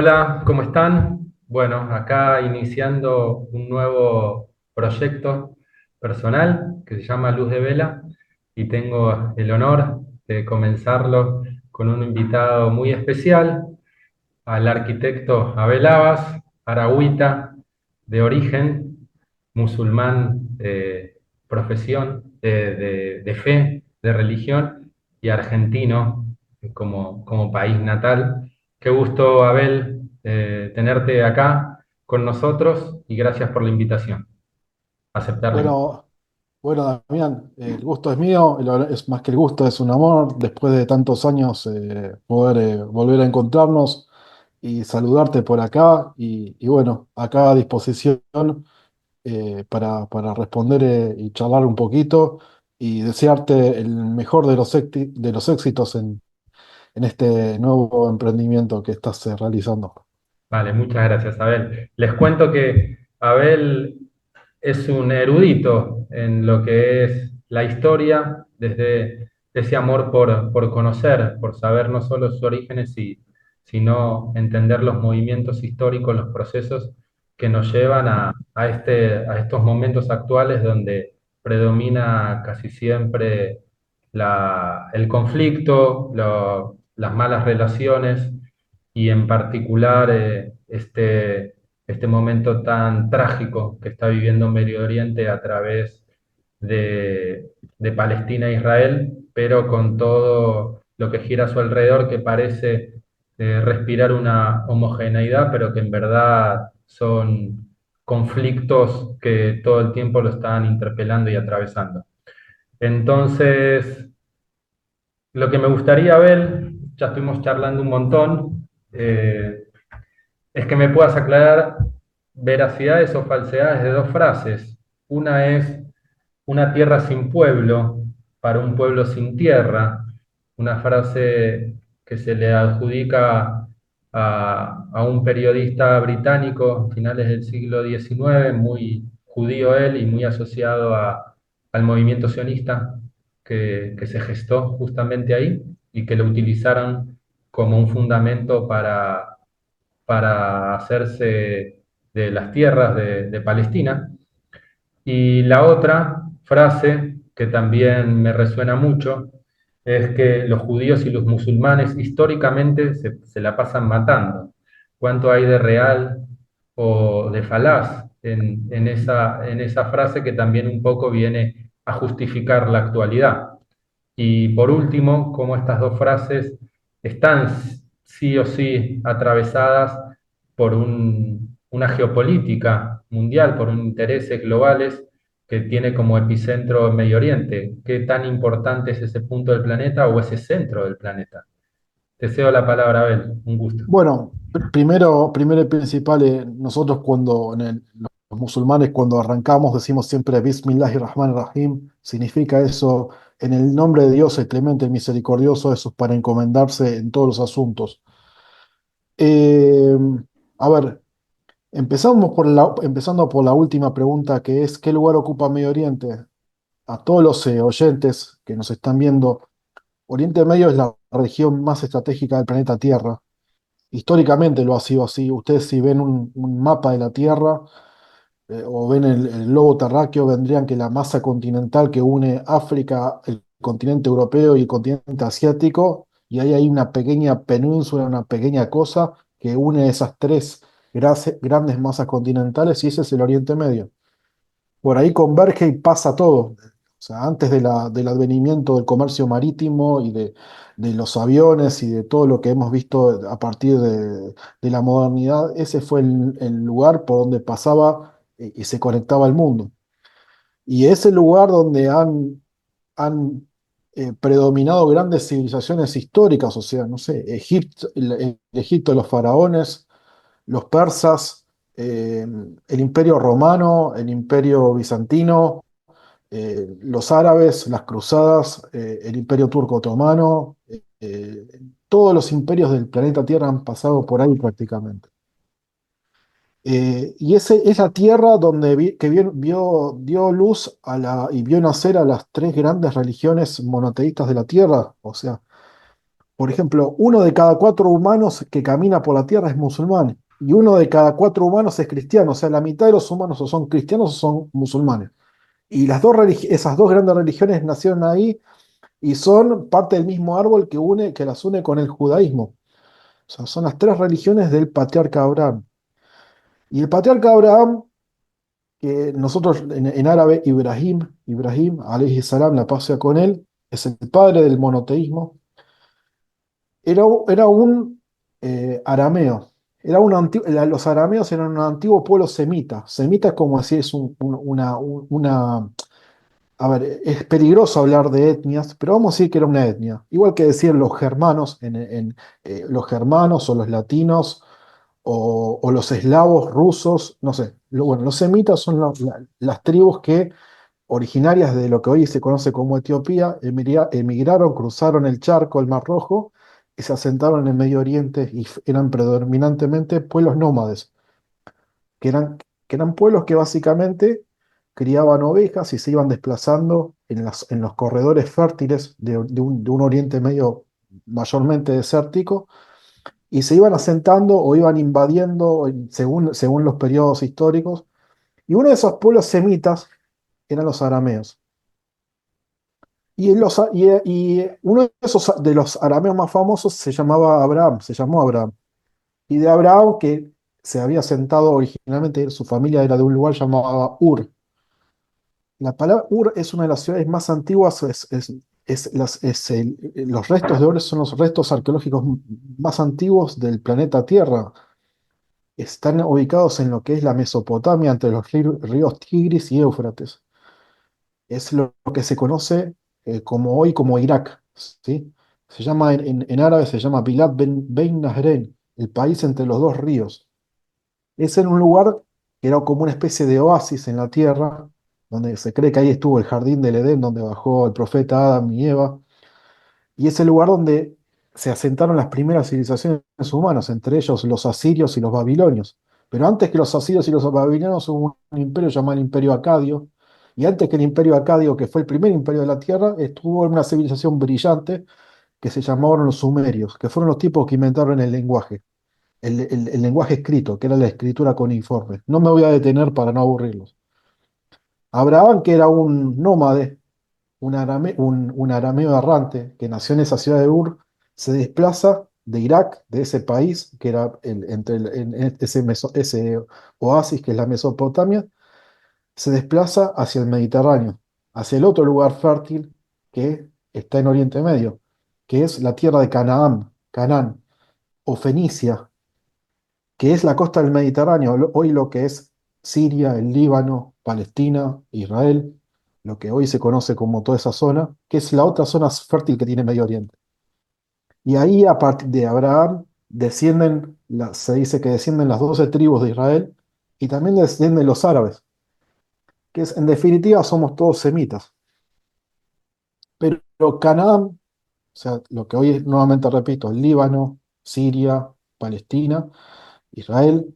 Hola, ¿cómo están? Bueno, acá iniciando un nuevo proyecto personal que se llama Luz de Vela y tengo el honor de comenzarlo con un invitado muy especial, al arquitecto Abel Abas, aragüita de origen, musulmán de profesión, de fe, de religión y argentino como país natal. Qué gusto, Abel, tenerte acá con nosotros y gracias por la invitación. Aceptar la invitación. Bueno, bueno, Damián, el gusto es mío, es más que el gusto, es un amor, después de tantos años poder volver a encontrarnos y saludarte por acá y bueno, acá a disposición para responder y charlar un poquito y desearte el mejor de de los éxitos en este nuevo emprendimiento que estás realizando. Vale, muchas gracias, Abel. Les cuento que Abel es un erudito en lo que es la historia, desde ese amor por conocer, por saber no solo sus orígenes, sino entender los movimientos históricos, los procesos que nos llevan a estos momentos actuales donde predomina casi siempre el conflicto, las malas relaciones y en particular este momento tan trágico que está viviendo Medio Oriente a través de Palestina e Israel, pero con todo lo que gira a su alrededor que parece respirar una homogeneidad, pero que en verdad son conflictos que todo el tiempo lo están interpelando y atravesando. Entonces, lo que me gustaría ver, ya estuvimos charlando un montón, es que me puedas aclarar veracidades o falsedades de dos frases. Una es una tierra sin pueblo para un pueblo sin tierra, una frase que se le adjudica a un periodista británico, finales del siglo XIX, muy judío él y muy asociado al movimiento sionista que se gestó justamente ahí y que lo utilizaron como un fundamento para hacerse de las tierras de Palestina. Y la otra frase, que también me resuena mucho, es que los judíos y los musulmanes históricamente se la pasan matando. ¿Cuánto hay de real o de falaz en esa frase que también un poco viene a justificar la actualidad? Y por último, cómo estas dos frases están sí o sí atravesadas por una geopolítica mundial, por un intereses globales que tiene como epicentro Medio Oriente. ¿Qué tan importante es ese punto del planeta o ese centro del planeta? Te cedo la palabra, Abel. Un gusto. Bueno, primero y principal, nosotros los musulmanes cuando arrancamos decimos siempre Bismillahirrahmanirrahim, significa eso, en el nombre de Dios, el clemente, el misericordioso, eso es para encomendarse en todos los asuntos. Eh, a ver, empezando por la última pregunta que es, ¿qué lugar ocupa Medio Oriente? A todos los oyentes que nos están viendo, Oriente Medio es la región más estratégica del planeta Tierra. Históricamente lo ha sido así. Ustedes si ven un mapa de la Tierra o ven el globo terráqueo, vendrían que la masa continental que une África, el continente europeo y el continente asiático, y ahí hay una pequeña península, una pequeña cosa que une esas tres grandes masas continentales y ese es el Oriente Medio. Por ahí converge y pasa todo. O sea, antes del advenimiento del comercio marítimo de los aviones y de todo lo que hemos visto a partir de la modernidad, ese fue el lugar por donde pasaba y se conectaba el mundo. Y es el lugar donde han predominado grandes civilizaciones históricas, o sea, no sé, el Egipto de los faraones, los persas, el Imperio Romano, el Imperio Bizantino, los árabes, las cruzadas, el Imperio Turco Otomano, todos los imperios del planeta Tierra han pasado por ahí prácticamente. Y ese es la tierra donde dio luz y vio nacer a las tres grandes religiones monoteístas de la Tierra, o sea, Por ejemplo, uno de cada cuatro humanos que camina por la Tierra es musulmán y uno de cada cuatro humanos es cristiano. O sea, la mitad de los humanos o son cristianos o son musulmanes. Y esas dos grandes religiones nacieron ahí y son parte del mismo árbol que las une con el judaísmo. O sea, son las tres religiones del patriarca Abraham. Y el patriarca Abraham, que nosotros en árabe Ibrahim, alayhi salam, la paz sea con él, es el padre del monoteísmo. Era un arameo. Los arameos eran un antiguo pueblo semita. Semita es como así, es una. A ver, es peligroso hablar de etnias, pero vamos a decir que era una etnia. Igual que decir los germanos, los germanos o los latinos o los eslavos rusos, no sé. Bueno, los semitas son las tribus que originarias de lo que hoy se conoce como Etiopía, emigraron, cruzaron el charco, el Mar Rojo, y se asentaron en el Medio Oriente y eran predominantemente pueblos nómades, que eran, que eran pueblos que básicamente criaban ovejas y se iban desplazando en los corredores fértiles de un Oriente Medio mayormente desértico, y se iban asentando o iban invadiendo según los periodos históricos. Y uno de esos pueblos semitas eran los arameos. Y uno de los arameos más famosos se llamó Abraham. Y de Abraham, que se había sentado originalmente, su familia era de un lugar llamado Ur. La palabra Ur es una de las ciudades más antiguas, los restos de Ur son los restos arqueológicos más antiguos del planeta Tierra. Están ubicados en lo que es la Mesopotamia, entre los ríos Tigris y Éufrates. Es lo que se conoce como hoy como Irak, ¿sí? En árabe se llama Bilad Bein Nahrain, el país entre los dos ríos. Es en un lugar que era como una especie de oasis en la tierra, donde se cree que ahí estuvo el jardín del Edén, donde bajó el profeta Adán y Eva, y es el lugar donde se asentaron las primeras civilizaciones humanas, entre ellos los asirios y los babilonios. Pero antes que los asirios y los babilonios hubo un imperio llamado el Imperio Acadio, y antes que el Imperio Acadio, que fue el primer imperio de la Tierra, estuvo en una civilización brillante que se llamaron los sumerios, que fueron los tipos que inventaron el lenguaje, el lenguaje escrito, que era la escritura cuneiforme. No me voy a detener para no aburrirlos. Abraham, que era un nómade, un arameo errante que nació en esa ciudad de Ur, se desplaza de Irak, de ese país, que era ese oasis que es la Mesopotamia, se desplaza hacia el Mediterráneo, hacia el otro lugar fértil que está en Oriente Medio, que es la tierra de Canaán, o Fenicia, que es la costa del Mediterráneo, hoy lo que es Siria, el Líbano, Palestina, Israel, lo que hoy se conoce como toda esa zona, que es la otra zona fértil que tiene Medio Oriente. Y ahí, a partir de Abraham, se dice que descienden las 12 tribus de Israel y también descienden los árabes, en definitiva somos todos semitas. Pero Canaán, o sea, lo que hoy es, nuevamente repito, Líbano, Siria, Palestina, Israel,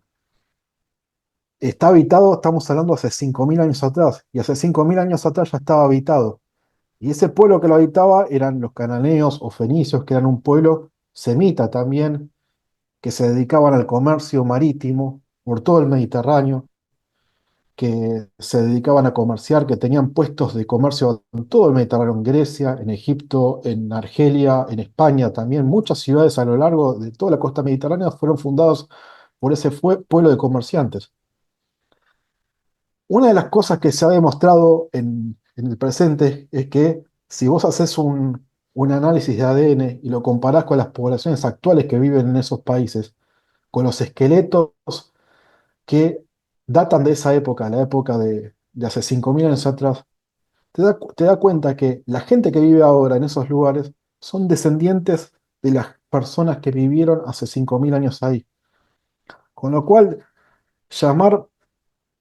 está habitado, estamos hablando hace 5.000 años atrás, y hace 5.000 años atrás ya estaba habitado. Y ese pueblo que lo habitaba eran los cananeos o fenicios, que eran un pueblo semita también, que se dedicaban al comercio marítimo por todo el Mediterráneo, que se dedicaban a comerciar, que tenían puestos de comercio en todo el Mediterráneo, en Grecia, en Egipto, en Argelia, en España también. Muchas ciudades a lo largo de toda la costa mediterránea fueron fundadas por ese pueblo de comerciantes. Una de las cosas que se ha demostrado en el presente es que si vos haces un análisis de ADN y lo comparás con las poblaciones actuales que viven en esos países, con los esqueletos que datan de esa época, la época de hace 5.000 años atrás, te da cuenta que la gente que vive ahora en esos lugares son descendientes de las personas que vivieron hace 5.000 años ahí. Con lo cual, llamar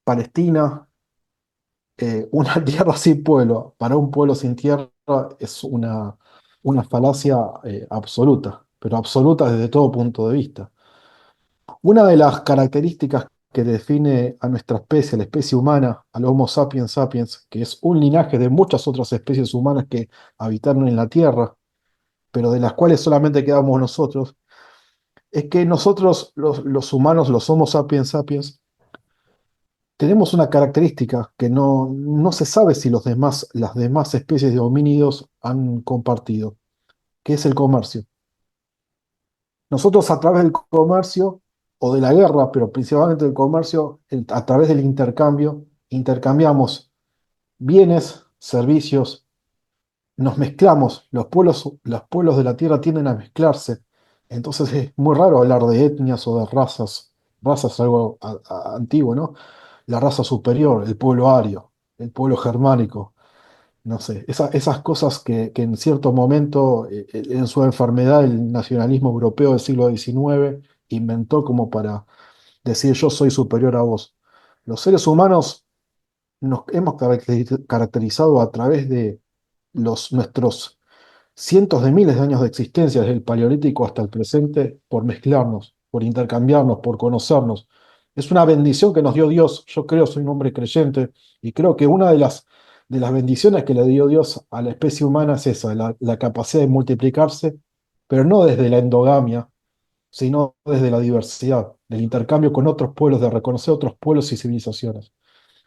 Palestina una tierra sin pueblo para un pueblo sin tierra es una falacia absoluta, pero absoluta desde todo punto de vista. Una de las características que define a nuestra especie, a la especie humana, al Homo sapiens sapiens, que es un linaje de muchas otras especies humanas que habitaron en la Tierra, pero de las cuales solamente quedamos nosotros, es que nosotros, los humanos, los Homo sapiens sapiens, tenemos una característica que no se sabe si las demás especies de homínidos han compartido, que es el comercio. Nosotros a través del comercio o de la guerra, pero principalmente del comercio, a través del intercambio, intercambiamos bienes, servicios, nos mezclamos, los pueblos de la Tierra tienden a mezclarse. Entonces es muy raro hablar de etnias o de razas. Razas es algo antiguo, ¿no? La raza superior, el pueblo ario, el pueblo germánico, no sé, esas cosas que en cierto momento, en su enfermedad, el nacionalismo europeo del siglo XIX inventó como para decir yo soy superior a vos. Los seres humanos nos hemos caracterizado a través de nuestros cientos de miles de años de existencia, desde el Paleolítico hasta el presente, por mezclarnos, por intercambiarnos, por conocernos. Es una bendición que nos dio Dios. Yo creo, soy un hombre creyente, y creo que una de las bendiciones que le dio Dios a la especie humana es esa, la capacidad de multiplicarse, pero no desde la endogamia, sino desde la diversidad, del intercambio con otros pueblos, de reconocer otros pueblos y civilizaciones.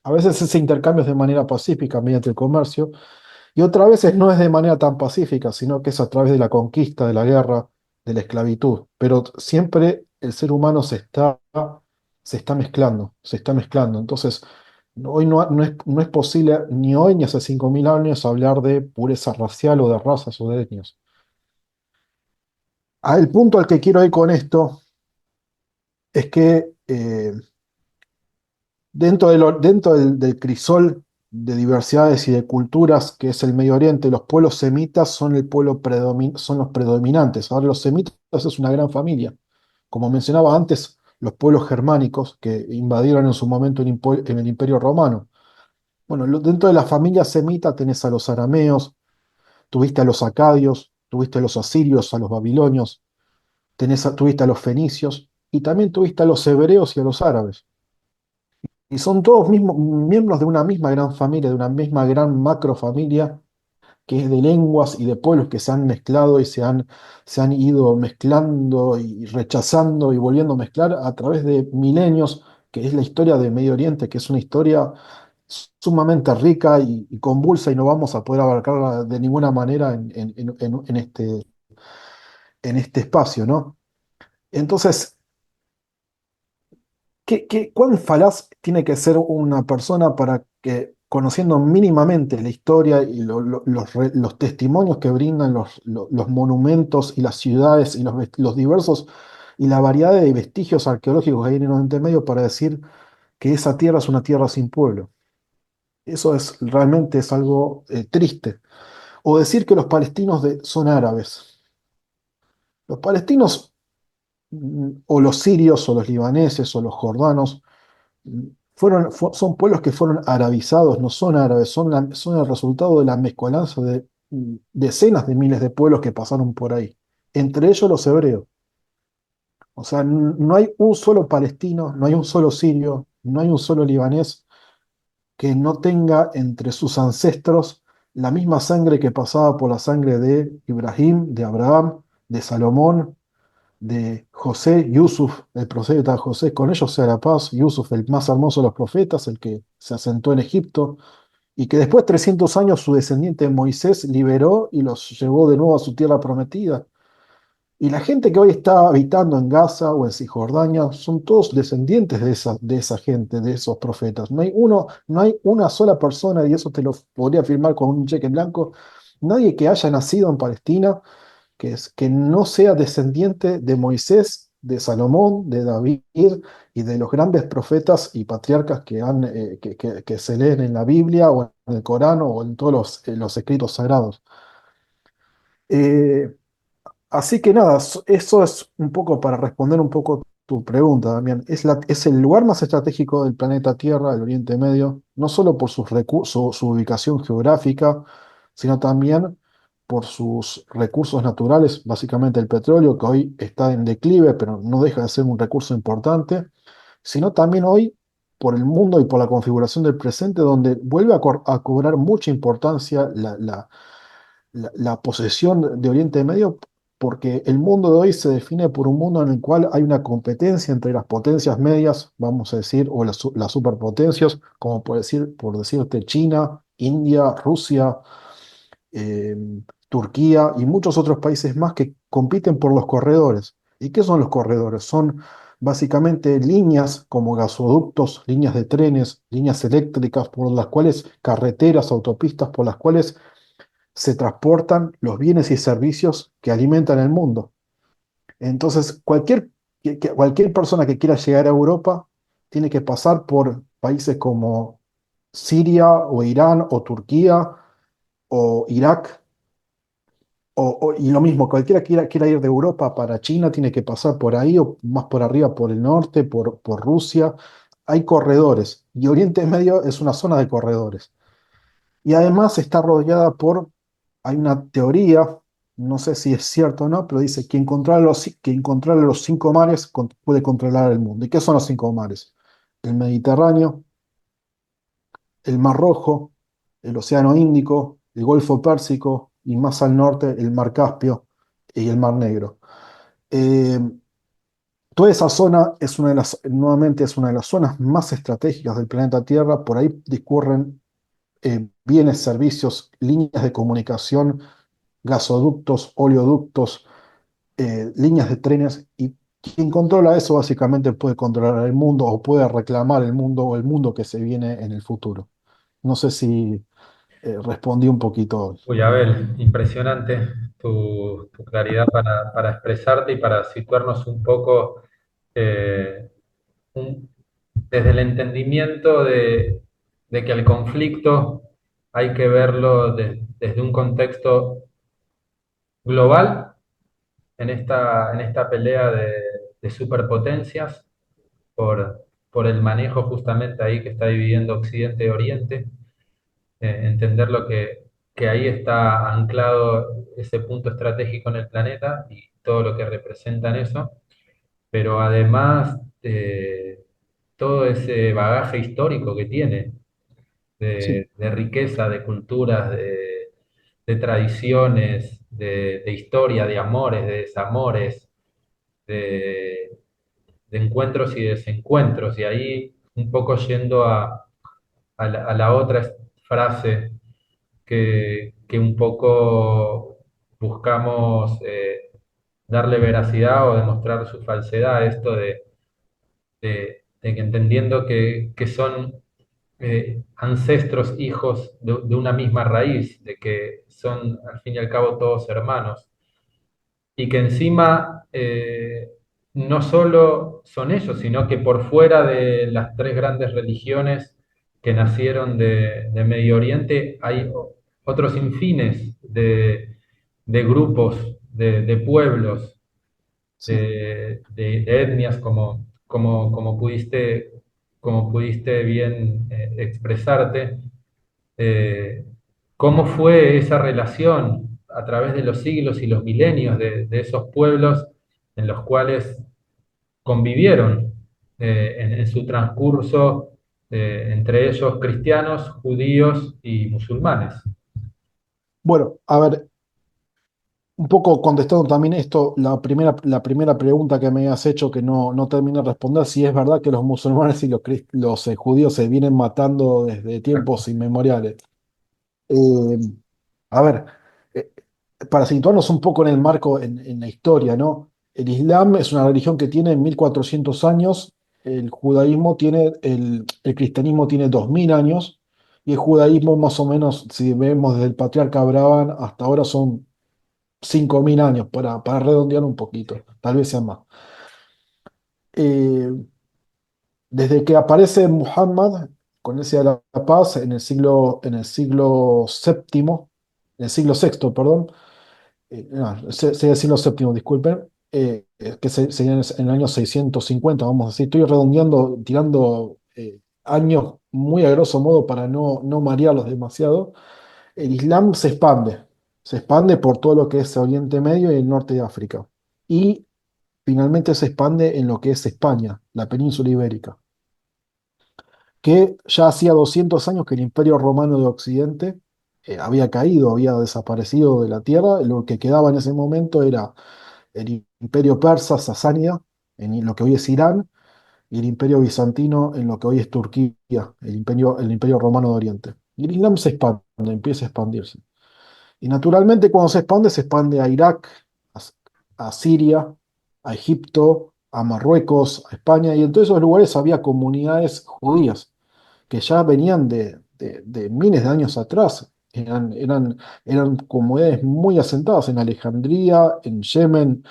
A veces ese intercambio es de manera pacífica, mediante el comercio, y otras veces no es de manera tan pacífica, sino que es a través de la conquista, de la guerra, de la esclavitud. Pero siempre el ser humano se está mezclando, se está mezclando. Entonces, hoy no es posible, ni hoy ni hace 5.000 años, hablar de pureza racial o de razas o de etnias. El punto al que quiero ir con esto es que dentro del crisol de diversidades y de culturas que es el Medio Oriente, los pueblos semitas son son los predominantes. Ahora, los semitas es una gran familia. Como mencionaba antes, los pueblos germánicos que invadieron en su momento en el Imperio Romano. Bueno, dentro de la familia semita tenés a los arameos, tuviste a los acadios, tuviste a los asirios, a los babilonios, tuviste a los fenicios y también tuviste a los hebreos y a los árabes. Y son todos miembros de una misma gran familia, de una misma gran macrofamilia, que es de lenguas y de pueblos que se han mezclado y se han ido mezclando y rechazando y volviendo a mezclar a través de milenios, que es la historia de Medio Oriente, que es una historia sumamente rica y convulsa y no vamos a poder abarcarla de ninguna manera en este espacio, ¿no? Entonces, ¿cuán falaz tiene que ser una persona para que, conociendo mínimamente la historia y los testimonios que brindan los monumentos y las ciudades y los diversos y la variedad de vestigios arqueológicos que hay en el Oriente Medio para decir que esa tierra es una tierra sin pueblo? Eso realmente es algo triste. O decir que los palestinos son árabes. Los palestinos, o los sirios, o los libaneses, o los jordanos, son pueblos que fueron arabizados, no son árabes, son el resultado de la mezcolanza de decenas de miles de pueblos que pasaron por ahí, entre ellos los hebreos. O sea, no hay un solo palestino, no hay un solo sirio, no hay un solo libanés que no tenga entre sus ancestros la misma sangre que pasaba por la sangre de Ibrahim, de Abraham, de Salomón, de José, Yusuf, el profeta José, con ellos sea la paz, Yusuf, el más hermoso de los profetas, el que se asentó en Egipto, y que después, 300 años, su descendiente Moisés liberó y los llevó de nuevo a su tierra prometida. Y la gente que hoy está habitando en Gaza o en Cisjordania son todos descendientes de esa gente, de esos profetas. No hay una sola persona, y eso te lo podría afirmar con un cheque en blanco, nadie que haya nacido en Palestina que no sea descendiente de Moisés, de Salomón, de David y de los grandes profetas y patriarcas que se leen en la Biblia o en el Corán o en todos los escritos sagrados. Eh, Así que nada, eso es un poco para responder un poco tu pregunta, Damián. Es el lugar más estratégico del planeta Tierra, el Oriente Medio, no solo por sus recursos, su ubicación geográfica, sino también por sus recursos naturales, básicamente el petróleo, que hoy está en declive, pero no deja de ser un recurso importante, sino también hoy por el mundo y por la configuración del presente, donde vuelve a cobrar mucha importancia la posesión de Oriente Medio, porque el mundo de hoy se define por un mundo en el cual hay una competencia entre las potencias medias, vamos a decir, o las superpotencias, como por decirte China, India, Rusia, eh, Turquía y muchos otros países más que compiten por los corredores. ¿Y qué son los corredores? Son básicamente líneas como gasoductos, líneas de trenes, líneas eléctricas, por las cuales, carreteras, autopistas, por las cuales se transportan los bienes y servicios que alimentan el mundo. Entonces, cualquier persona que quiera llegar a Europa tiene que pasar por países como Siria o Irán o Turquía o Irak. Y lo mismo, cualquiera que quiera ir de Europa para China tiene que pasar por ahí o más por arriba, por el norte, por Rusia. Hay corredores y Oriente Medio es una zona de corredores. Y además está rodeada hay una teoría, no sé si es cierto o no, pero dice quien controla los cinco mares puede controlar el mundo. ¿Y qué son los cinco mares? El Mediterráneo, el Mar Rojo, el Océano Índico, el Golfo Pérsico y más al norte el Mar Caspio y el Mar Negro. Eh, Toda esa zona es nuevamente es una de las zonas más estratégicas del planeta Tierra. Por ahí discurren bienes, servicios, líneas de comunicación, gasoductos, oleoductos, líneas de trenes, y quien controla eso básicamente puede controlar el mundo o puede reclamar el mundo o el mundo que se viene en el futuro. No sé si respondí un poquito. Uy, Abel, impresionante tu claridad para expresarte y para situarnos un poco eh, un- desde el entendimiento de que el conflicto hay que verlo desde un contexto global en esta pelea de superpotencias por el manejo justamente ahí que está dividiendo Occidente y Oriente, entender que ahí está anclado ese punto estratégico en el planeta y todo lo que representa en eso, pero además todo ese bagaje histórico que tiene Sí, de riqueza, de culturas, de tradiciones, de historia, de amores, de desamores, de, de encuentros y desencuentros, y ahí un poco yendo a la otra frase que un poco buscamos darle veracidad o demostrar su falsedad, esto de que entendiendo que son ancestros, hijos de una misma raíz, de que son al fin y al cabo todos hermanos, y que encima no solo son ellos, sino que por fuera de las tres grandes religiones que nacieron de Medio Oriente hay otros infines de grupos, de pueblos, sí. de etnias, como pudiste bien expresarte. eh, ¿Cómo fue esa relación a través de los siglos y los milenios de esos pueblos en los cuales convivieron en su transcurso, entre ellos cristianos, judíos y musulmanes? Bueno, a ver, un poco contestando también esto, la primera pregunta que me has hecho que no terminé de responder, si es verdad que los musulmanes y los judíos se vienen matando desde tiempos inmemoriales. Eh, a ver, eh, para situarnos un poco en el marco, en la historia, ¿no? El Islam es una religión que tiene 1400 años, el cristianismo tiene 2000 años, y el judaísmo más o menos, si vemos desde el patriarca Abraham hasta ahora, son 5000 años, para redondear un Sí. poquito, tal vez sea más. Eh, Desde que aparece Muhammad, con ese de la paz, en el siglo séptimo, en el siglo sexto, perdón, no, sería el siglo séptimo, disculpen, que sería en el año 650, vamos a decir. Estoy redondeando, tirando años muy a grosso modo para no marearlos demasiado. El Islam se expande por todo lo que es Oriente Medio y el norte de África. Y finalmente se expande en lo que es España, la península ibérica, que ya hacía 200 años que el Imperio Romano de Occidente había caído, había desaparecido de la tierra. Lo que quedaba en ese momento era el imperio persa sasánida, en lo que hoy es Irán, y el imperio bizantino en lo que hoy es Turquía, el imperio romano de Oriente. Y el Islam se expande, empieza a expandirse. Y naturalmente cuando se expande a Irak, a, a Siria, a Egipto, a Marruecos, a España, y en todos esos lugares había comunidades judías que ya venían de miles de años atrás. Eran comunidades muy asentadas en Alejandría, en Yemen,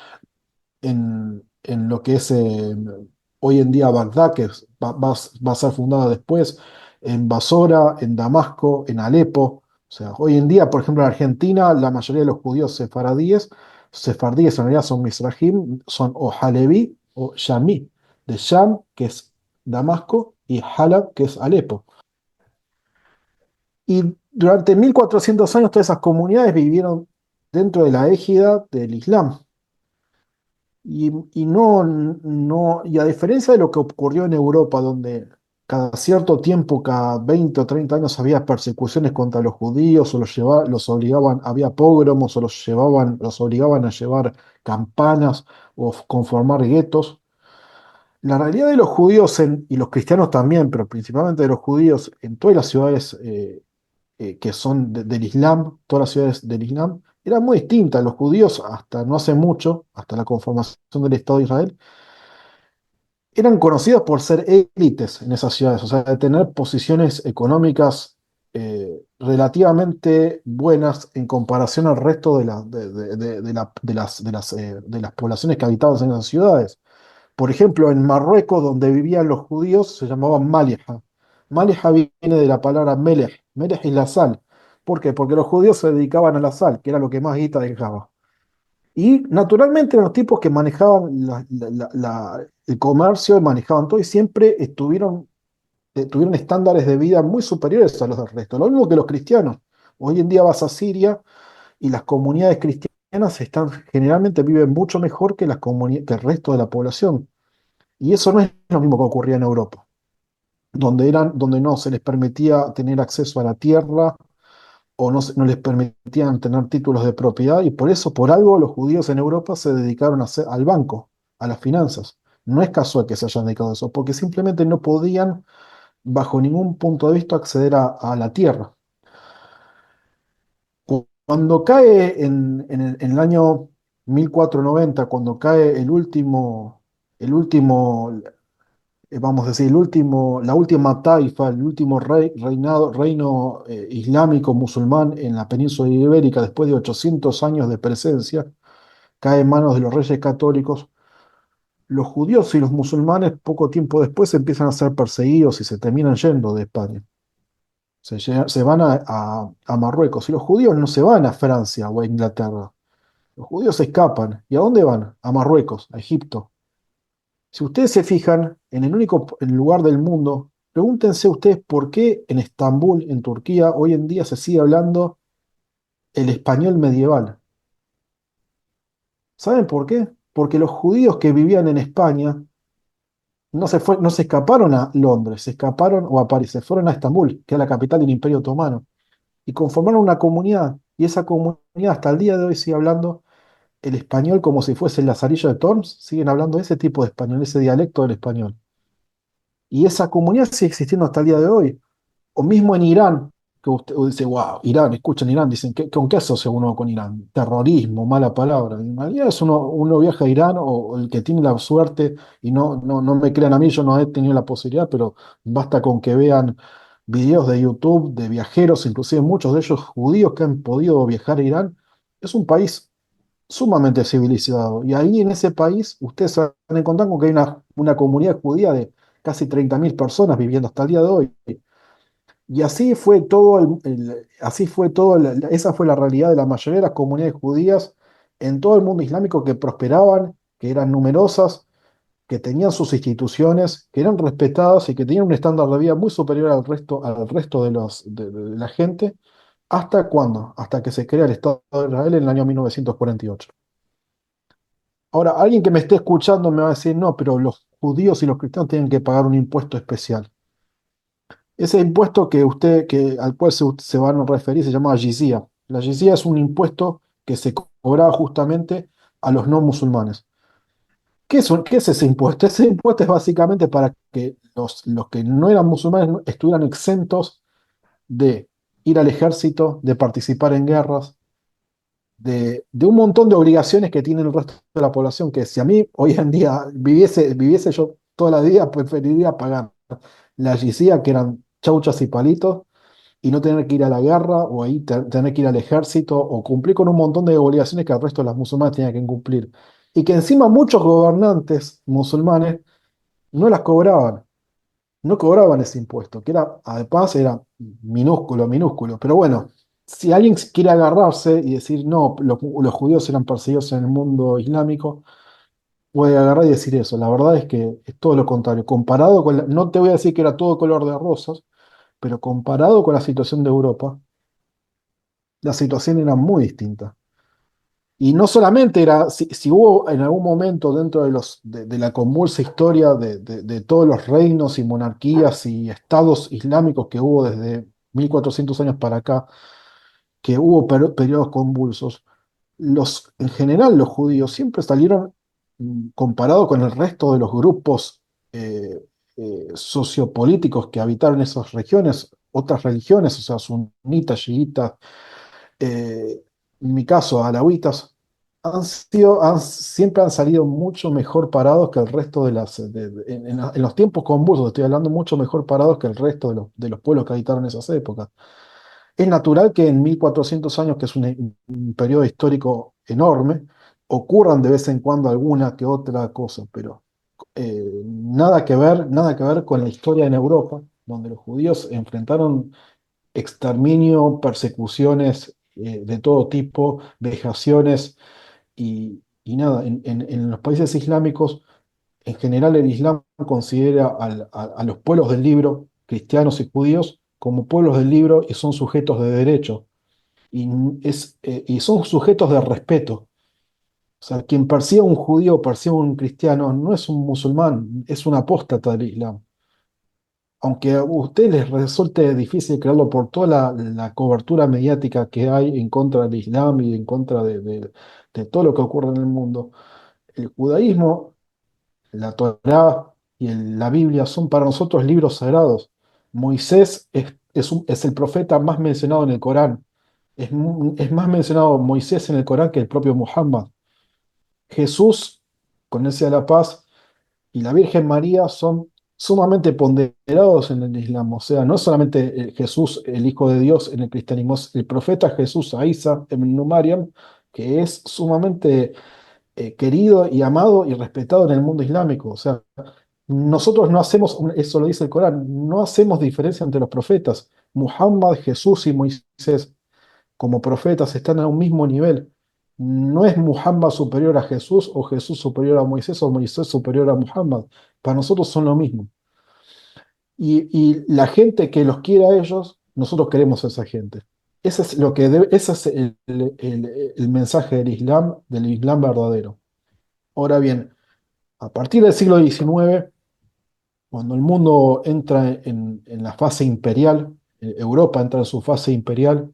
en lo que es hoy en día Bagdad, que va a ser fundada después, en Basora, en Damasco, en Alepo. O sea, hoy en día, por ejemplo, en Argentina, la mayoría de los judíos sefardíes en realidad son Mizrahim, son o Haleví o Yamí, de Sham, que es Damasco, y Halab, que es Alepo. Y durante 1400 años todas esas comunidades vivieron dentro de la égida del Islam. Y a diferencia de lo que ocurrió en Europa, donde cada cierto tiempo, cada 20 o 30 años, había persecuciones contra los judíos, o los obligaban, había pogromos, o los obligaban a llevar campanas o conformar guetos. La realidad de los judíos y los cristianos también, pero principalmente de los judíos en todas las ciudades que son del Islam, todas las ciudades del Islam, eran muy distintas. Los judíos, hasta no hace mucho, hasta la conformación del Estado de Israel, eran conocidos por ser élites en esas ciudades, o sea, de tener posiciones económicas relativamente buenas en comparación al resto de las poblaciones que habitaban en esas ciudades. Por ejemplo, en Marruecos, donde vivían los judíos, se llamaban Maliha. Maliha viene de la palabra melech. Melech es la sal. ¿Por qué? Porque los judíos se dedicaban a la sal, que era lo que más guita dejaba. Y naturalmente eran los tipos que manejaban el comercio, manejaban todo y siempre tuvieron estándares de vida muy superiores a los del resto. Lo mismo que los cristianos. Hoy en día vas a Siria y las comunidades cristianas generalmente viven mucho mejor que el resto de la población. Y eso no es lo mismo que ocurría en Europa, donde no se les permitía tener acceso a la tierra o no les permitían tener títulos de propiedad, y por eso, por algo, los judíos en Europa se dedicaron al banco, a las finanzas. No es casual que se hayan dedicado a eso, porque simplemente no podían, bajo ningún punto de vista, acceder a la tierra. Cuando cae en el año 1490, cuando cae vamos a decir, la última taifa, el último reino islámico musulmán en la península ibérica, después de 800 años de presencia, cae en manos de los reyes católicos. Los judíos y los musulmanes poco tiempo después empiezan a ser perseguidos y se terminan yendo de España. Se van a Marruecos, y los judíos no se van a Francia o a Inglaterra. Los judíos se escapan. ¿Y a dónde van? A Marruecos, a Egipto. Si ustedes se fijan en el único lugar del mundo, pregúntense ustedes por qué en Estambul, en Turquía, hoy en día se sigue hablando el español medieval. ¿Saben por qué? Porque los judíos que vivían en España no se escaparon a Londres, se escaparon o a París, se fueron a Estambul, que es la capital del Imperio Otomano, y conformaron una comunidad. Y esa comunidad hasta el día de hoy sigue hablando el español como si fuese el Lazarillo de Tormes, siguen hablando ese tipo de español, ese dialecto del español. Y esa comunidad sigue existiendo hasta el día de hoy. O mismo en Irán, que usted dice, wow, Irán, escuchan Irán, dicen, ¿con qué asocia uno con Irán? Terrorismo, mala palabra. En realidad es uno viaja a Irán, o el que tiene la suerte, y no me crean a mí, yo no he tenido la posibilidad, pero basta con que vean videos de YouTube de viajeros, inclusive muchos de ellos judíos que han podido viajar a Irán. Es un país sumamente civilizado. Y ahí en ese país ustedes se van a encontrar con que hay una comunidad judía de casi 30.000 personas viviendo hasta el día de hoy. Y así fue todo, así fue todo, esa fue la realidad de la mayoría de las comunidades judías en todo el mundo islámico, que prosperaban, que eran numerosas, que tenían sus instituciones, que eran respetadas y que tenían un estándar de vida muy superior al resto de la gente. ¿Hasta cuándo? Hasta que se crea el Estado de Israel en el año 1948. Ahora, alguien que me esté escuchando me va a decir, no, pero los judíos y los cristianos tienen que pagar un impuesto especial. Ese impuesto al cual se van a referir se llama jizya. La jizya es un impuesto que se cobraba justamente a los no musulmanes. ¿Qué es ese impuesto? Ese impuesto es básicamente para que los que no eran musulmanes estuvieran exentos de ir al ejército, de participar en guerras, de un montón de obligaciones que tiene el resto de la población, que si a mí hoy en día viviese yo toda la vida, preferiría pagar la jizya, que eran chauchas y palitos, y no tener que ir a la guerra o ahí tener que ir al ejército o cumplir con un montón de obligaciones que el resto de las musulmanes tenían que cumplir. Y que encima muchos gobernantes musulmanes no las cobraban, no cobraban ese impuesto, que era, además era minúsculo, minúsculo. Pero bueno, si alguien quiere agarrarse y decir, no, los judíos eran perseguidos en el mundo islámico, puede agarrar y decir eso. La verdad es que es todo lo contrario. Comparado con no te voy a decir que era todo color de rosas, pero comparado con la situación de Europa, la situación era muy distinta. Y no solamente era, si hubo en algún momento dentro de la convulsa historia de todos los reinos y monarquías y estados islámicos que hubo desde 1400 años para acá, que hubo periodos convulsos, en general los judíos siempre salieron, comparado con el resto de los grupos eh, sociopolíticos que habitaron esas regiones, otras religiones, o sea, sunitas, chiitas, eh, en mi caso, alawitas, siempre han salido mucho mejor parados que el resto en los tiempos convulsos, estoy hablando mucho mejor parados que el resto de los pueblos que habitaron esas épocas. Es natural que en 1400 años, que es un periodo histórico enorme, ocurran de vez en cuando alguna que otra cosa, pero nada que ver con la historia en Europa, donde los judíos enfrentaron exterminio, persecuciones de todo tipo, vejaciones y nada. En los países islámicos, en general el Islam considera a los pueblos del libro, cristianos y judíos, como pueblos del libro y son sujetos de derecho y son sujetos de respeto. O sea, quien persigue a un judío o persigue a un cristiano no es un musulmán, es un apóstata del Islam. Aunque a ustedes les resulte difícil creerlo por toda la cobertura mediática que hay en contra del Islam y en contra de todo lo que ocurre en el mundo, el judaísmo, la Torá y la Biblia son para nosotros libros sagrados. Moisés es el profeta más mencionado en el Corán. Es más mencionado Moisés en el Corán que el propio Muhammad. Jesús, con él sea la paz, y la Virgen María son sumamente ponderados en el Islam. O sea, no es solamente Jesús, el Hijo de Dios en el cristianismo, es el profeta Jesús, a Isa, ibn Maryam, que es sumamente querido y amado y respetado en el mundo islámico. O sea, nosotros no hacemos, eso lo dice el Corán, no hacemos diferencia entre los profetas. Muhammad, Jesús y Moisés como profetas están a un mismo nivel. No es Muhammad superior a Jesús o Jesús superior a Moisés o Moisés superior a Muhammad. Para nosotros son lo mismo. Y la gente que los quiere a ellos, nosotros queremos a esa gente. Ese es el mensaje del Islam verdadero. Ahora bien, a partir del siglo XIX, cuando el mundo entra en la fase imperial, Europa entra en su fase imperial,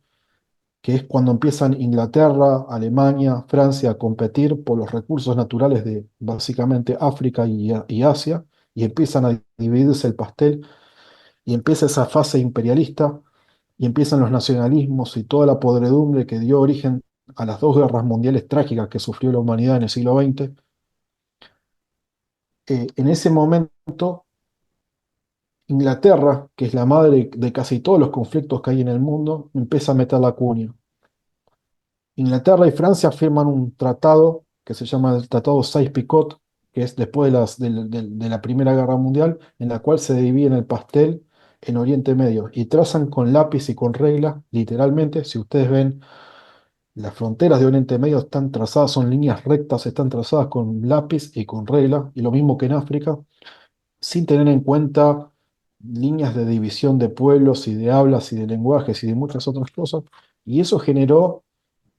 que es cuando empiezan Inglaterra, Alemania, Francia a competir por los recursos naturales de básicamente África y Asia, y empiezan a dividirse el pastel, y empieza esa fase imperialista, y empiezan los nacionalismos y toda la podredumbre que dio origen a las dos guerras mundiales trágicas que sufrió la humanidad en el siglo XX. En ese momento, Inglaterra, que es la madre de casi todos los conflictos que hay en el mundo, empieza a meter la cuña. Inglaterra y Francia firman un tratado que se llama el Tratado Sykes-Picot, que es después de la Primera Guerra Mundial, en la cual se dividen el pastel en Oriente Medio y trazan con lápiz y con regla, literalmente, si ustedes ven, las fronteras de Oriente Medio están trazadas, son líneas rectas, están trazadas con lápiz y con regla, y lo mismo que en África, sin tener en cuenta líneas de división de pueblos y de hablas y de lenguajes y de muchas otras cosas, y eso generó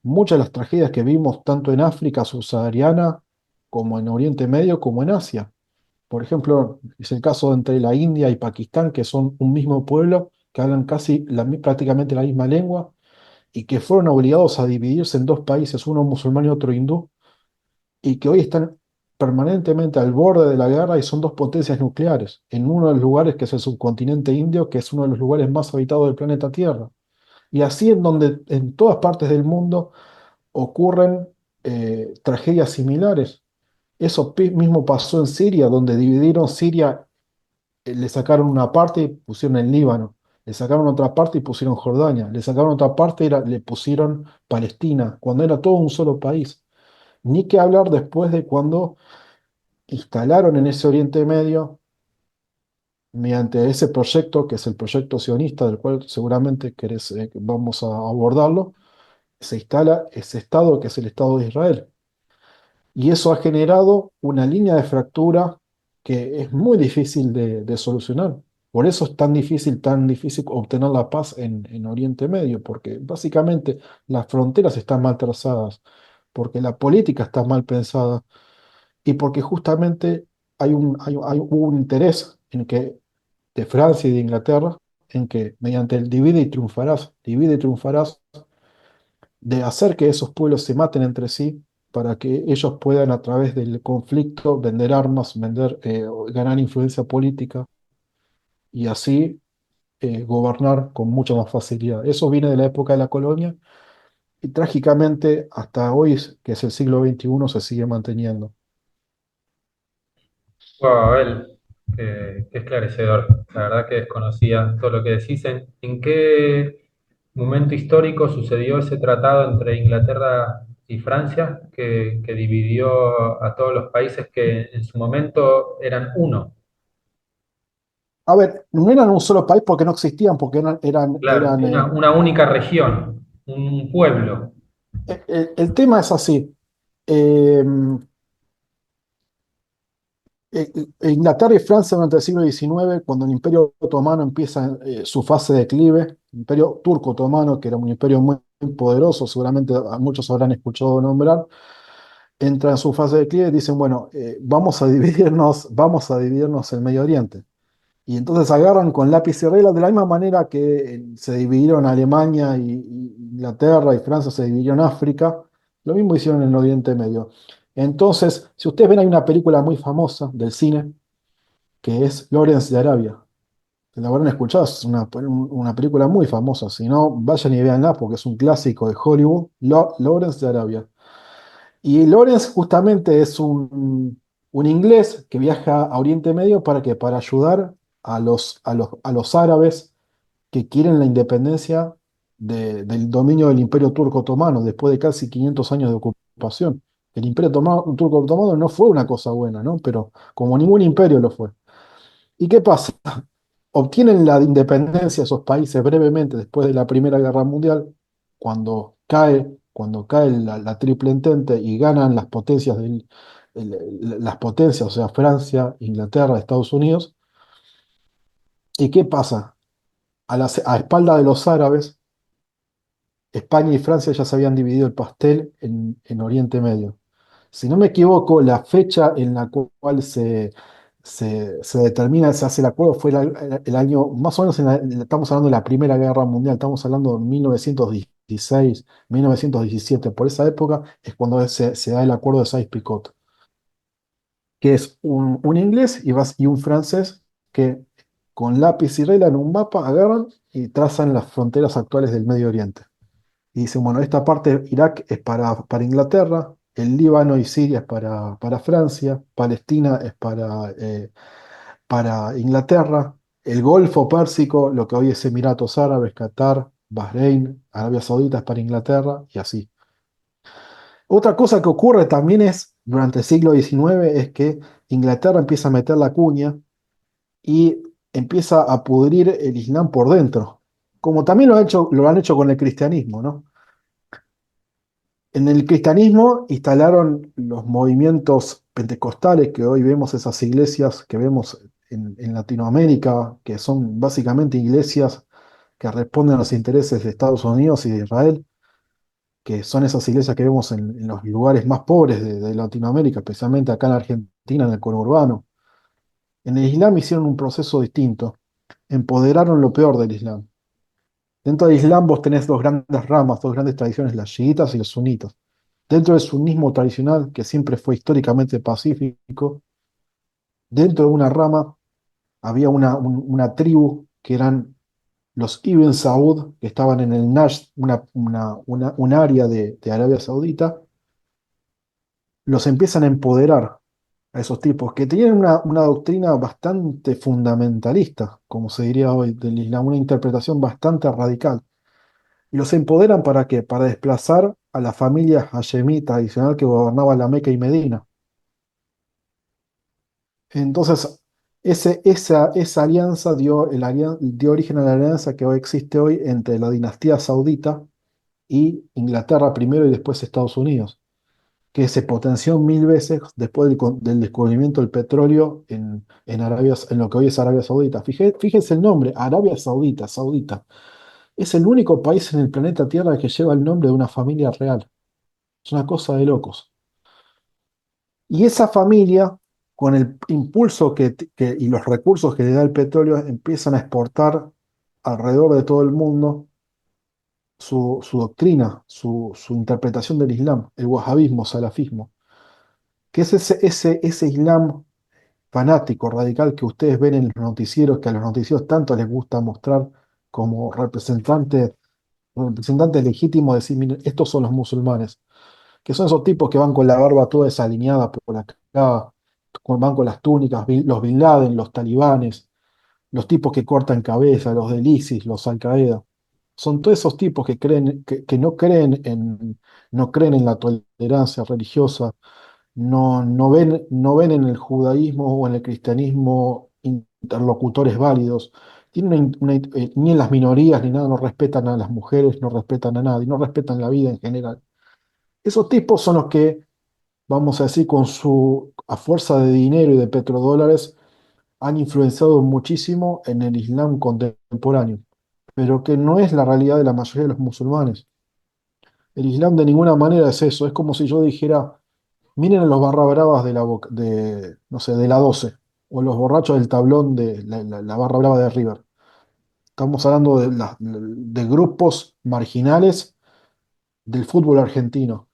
muchas de las tragedias que vimos tanto en África subsahariana como en Oriente Medio como en Asia. Por ejemplo, es el caso entre la India y Pakistán, que son un mismo pueblo, que hablan prácticamente la misma lengua, y que fueron obligados a dividirse en dos países, uno musulmán y otro hindú, y que hoy están permanentemente al borde de la guerra y son dos potencias nucleares, en uno de los lugares que es el subcontinente indio, que es uno de los lugares más habitados del planeta Tierra. Y así en donde en todas partes del mundo ocurren tragedias similares. Eso mismo pasó en Siria, donde dividieron Siria, le sacaron una parte y pusieron el Líbano, le sacaron otra parte y pusieron Jordania, le sacaron otra parte y le pusieron Palestina, cuando era todo un solo país. Ni que hablar después de cuando instalaron en ese Oriente Medio, mediante ese proyecto, que es el proyecto sionista, del cual seguramente que vamos a abordarlo, se instala ese Estado que es el Estado de Israel. Y eso ha generado una línea de fractura que es muy difícil de solucionar. Por eso es tan difícil obtener la paz en Oriente Medio, porque básicamente las fronteras están mal trazadas, porque la política está mal pensada y porque justamente hubo un interés de Francia y de Inglaterra en que mediante el divide y triunfarás, de hacer que esos pueblos se maten entre sí para que ellos puedan a través del conflicto vender armas, ganar influencia política y así gobernar con mucha más facilidad. Eso viene de la época de la colonia y trágicamente hasta hoy, que es el siglo XXI, se sigue manteniendo. Wow, Abel, qué esclarecedor. La verdad que desconocía todo lo que decís. ¿En qué momento histórico sucedió ese tratado entre Inglaterra y Francia que dividió a todos los países que en su momento eran uno? A ver, no eran un solo país porque no existían, porque Claro, una única región, un pueblo. el tema es así. Eh, Inglaterra y Francia durante el siglo XIX, cuando el Imperio Otomano empieza su fase de declive, el Imperio Turco-Otomano, que era un imperio muy poderoso, seguramente a muchos habrán escuchado nombrar, entra en su fase de declive y dicen, bueno, vamos a dividirnos el Medio Oriente. Y entonces agarran con lápiz y regla, de la misma manera que se dividieron Alemania y Inglaterra y Francia se dividieron África, lo mismo hicieron en el Oriente Medio. Entonces, si ustedes ven, hay una película muy famosa del cine que es Lawrence de Arabia. La habrán escuchado, es una película muy famosa. Si no, vayan y véanla porque es un clásico de Hollywood, Lawrence de Arabia. Y Lawrence justamente es un inglés que viaja a Oriente Medio para ayudar a los árabes que quieren la independencia del dominio del Imperio Turco Otomano después de casi 500 años de ocupación. El Imperio Turco Otomano no fue una cosa buena, ¿no? Pero como ningún imperio lo fue. ¿Y qué pasa? Obtienen la independencia esos países brevemente después de la Primera Guerra Mundial, cuando cae la Triple Entente y ganan las potencias, o sea, Francia, Inglaterra, Estados Unidos. ¿Y qué pasa? A espalda de los árabes, España y Francia ya se habían dividido el pastel en Oriente Medio. Si no me equivoco, la fecha en la cual se determina, se hace el acuerdo fue el año, más o menos, estamos hablando de la Primera Guerra Mundial, estamos hablando de 1916, 1917. Por esa época es cuando se da el acuerdo de Sykes-Picot, que es un inglés y un francés que con lápiz y regla en un mapa agarran y trazan las fronteras actuales del Medio Oriente. Y dicen, bueno, esta parte de Irak es para Inglaterra, el Líbano y Siria es para Francia, Palestina es para Inglaterra, el Golfo Pérsico, lo que hoy es Emiratos Árabes, Qatar, Bahrein, Arabia Saudita es para Inglaterra y así. Otra cosa que ocurre también durante el siglo XIX, es que Inglaterra empieza a meter la cuña y empieza a pudrir el Islam por dentro, como también lo han hecho con el cristianismo, ¿no? En el cristianismo instalaron los movimientos pentecostales, que hoy vemos esas iglesias que vemos en Latinoamérica, que son básicamente iglesias que responden a los intereses de Estados Unidos y de Israel, que son esas iglesias que vemos en los lugares más pobres de Latinoamérica, especialmente acá en Argentina, en el conurbano. En el Islam hicieron un proceso distinto. Empoderaron lo peor del Islam. Dentro del Islam vos tenés dos grandes ramas, dos grandes tradiciones, las chiitas y los sunitas. Dentro del sunismo tradicional, que siempre fue históricamente pacífico, dentro de una rama había una tribu que eran los Ibn Saud, que estaban en el Najd, un área de Arabia Saudita, los empiezan a empoderar a esos tipos, que tenían una doctrina bastante fundamentalista, como se diría hoy, del Islam, una interpretación bastante radical. Y los empoderan ¿para qué? Para desplazar a la familia hashemí tradicional que gobernaba la Meca y Medina. Entonces, esa alianza dio origen a la alianza que hoy existe hoy entre la dinastía saudita y Inglaterra primero y después Estados Unidos, que se potenció mil veces después del descubrimiento del petróleo en lo que hoy es Arabia Saudita. Fíjense el nombre, Arabia Saudita, Saudita. Es el único país en el planeta Tierra que lleva el nombre de una familia real. Es una cosa de locos. Y esa familia, con el impulso y los recursos que le da el petróleo, empiezan a exportar alrededor de todo el mundo su doctrina, su interpretación del Islam, el wahabismo, salafismo, que es ese Islam fanático, radical que ustedes ven en los noticieros, que a los noticieros tanto les gusta mostrar como representantes legítimos, decir, miren, estos son los musulmanes, que son esos tipos que van con la barba toda desalineada por acá, van con las túnicas, los Bin Laden, los talibanes, los tipos que cortan cabeza, los del ISIS, los Al Qaeda. Son todos esos tipos que no creen en la tolerancia religiosa, no ven en el judaísmo o en el cristianismo interlocutores válidos. Ni en las minorías ni nada, no respetan a las mujeres, no respetan a nadie, no respetan la vida en general. Esos tipos son los que, vamos a decir, a fuerza de dinero y de petrodólares, han influenciado muchísimo en el Islam contemporáneo, pero que no es la realidad de la mayoría de los musulmanes. El Islam de ninguna manera es eso. Es como si yo dijera, miren a los barra bravas no sé, de la 12 o los borrachos del tablón de la barra brava de River. Estamos hablando de grupos marginales del fútbol argentino.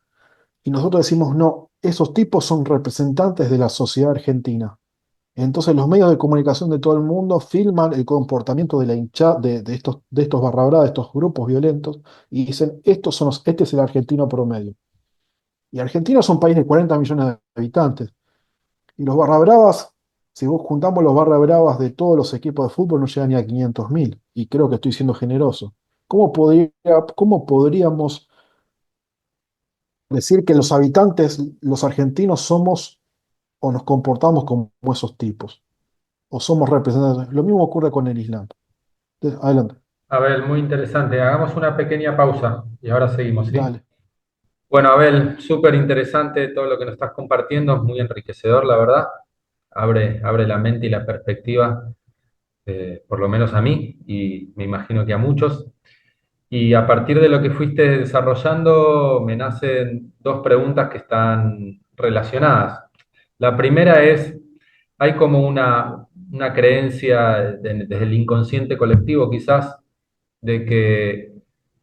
Y nosotros decimos, no, esos tipos son representantes de la sociedad argentina. Entonces los medios de comunicación de todo el mundo filman el comportamiento de la hinchada de estos barra bravas, de estos grupos violentos, y dicen, este es el argentino promedio. Y Argentina es un país de 40 millones de habitantes. Y los barra bravas, si vos juntamos los barra bravas de todos los equipos de fútbol, no llegan ni a 500.000. Y creo que estoy siendo generoso. ¿Cómo podríamos decir que los habitantes, los argentinos, somos o nos comportamos como esos tipos? O somos representantes. Lo mismo ocurre con el Islam. Adelante. Abel, muy interesante. Hagamos una pequeña pausa y ahora seguimos, ¿sí? Dale. Bueno, Abel, súper interesante todo lo que nos estás compartiendo, muy enriquecedor, la verdad. Abre la mente y la perspectiva, por lo menos a mí, y me imagino que a muchos. Y a partir de lo que fuiste desarrollando, me nacen dos preguntas que están relacionadas. La primera es, hay como una creencia desde el inconsciente colectivo quizás, de que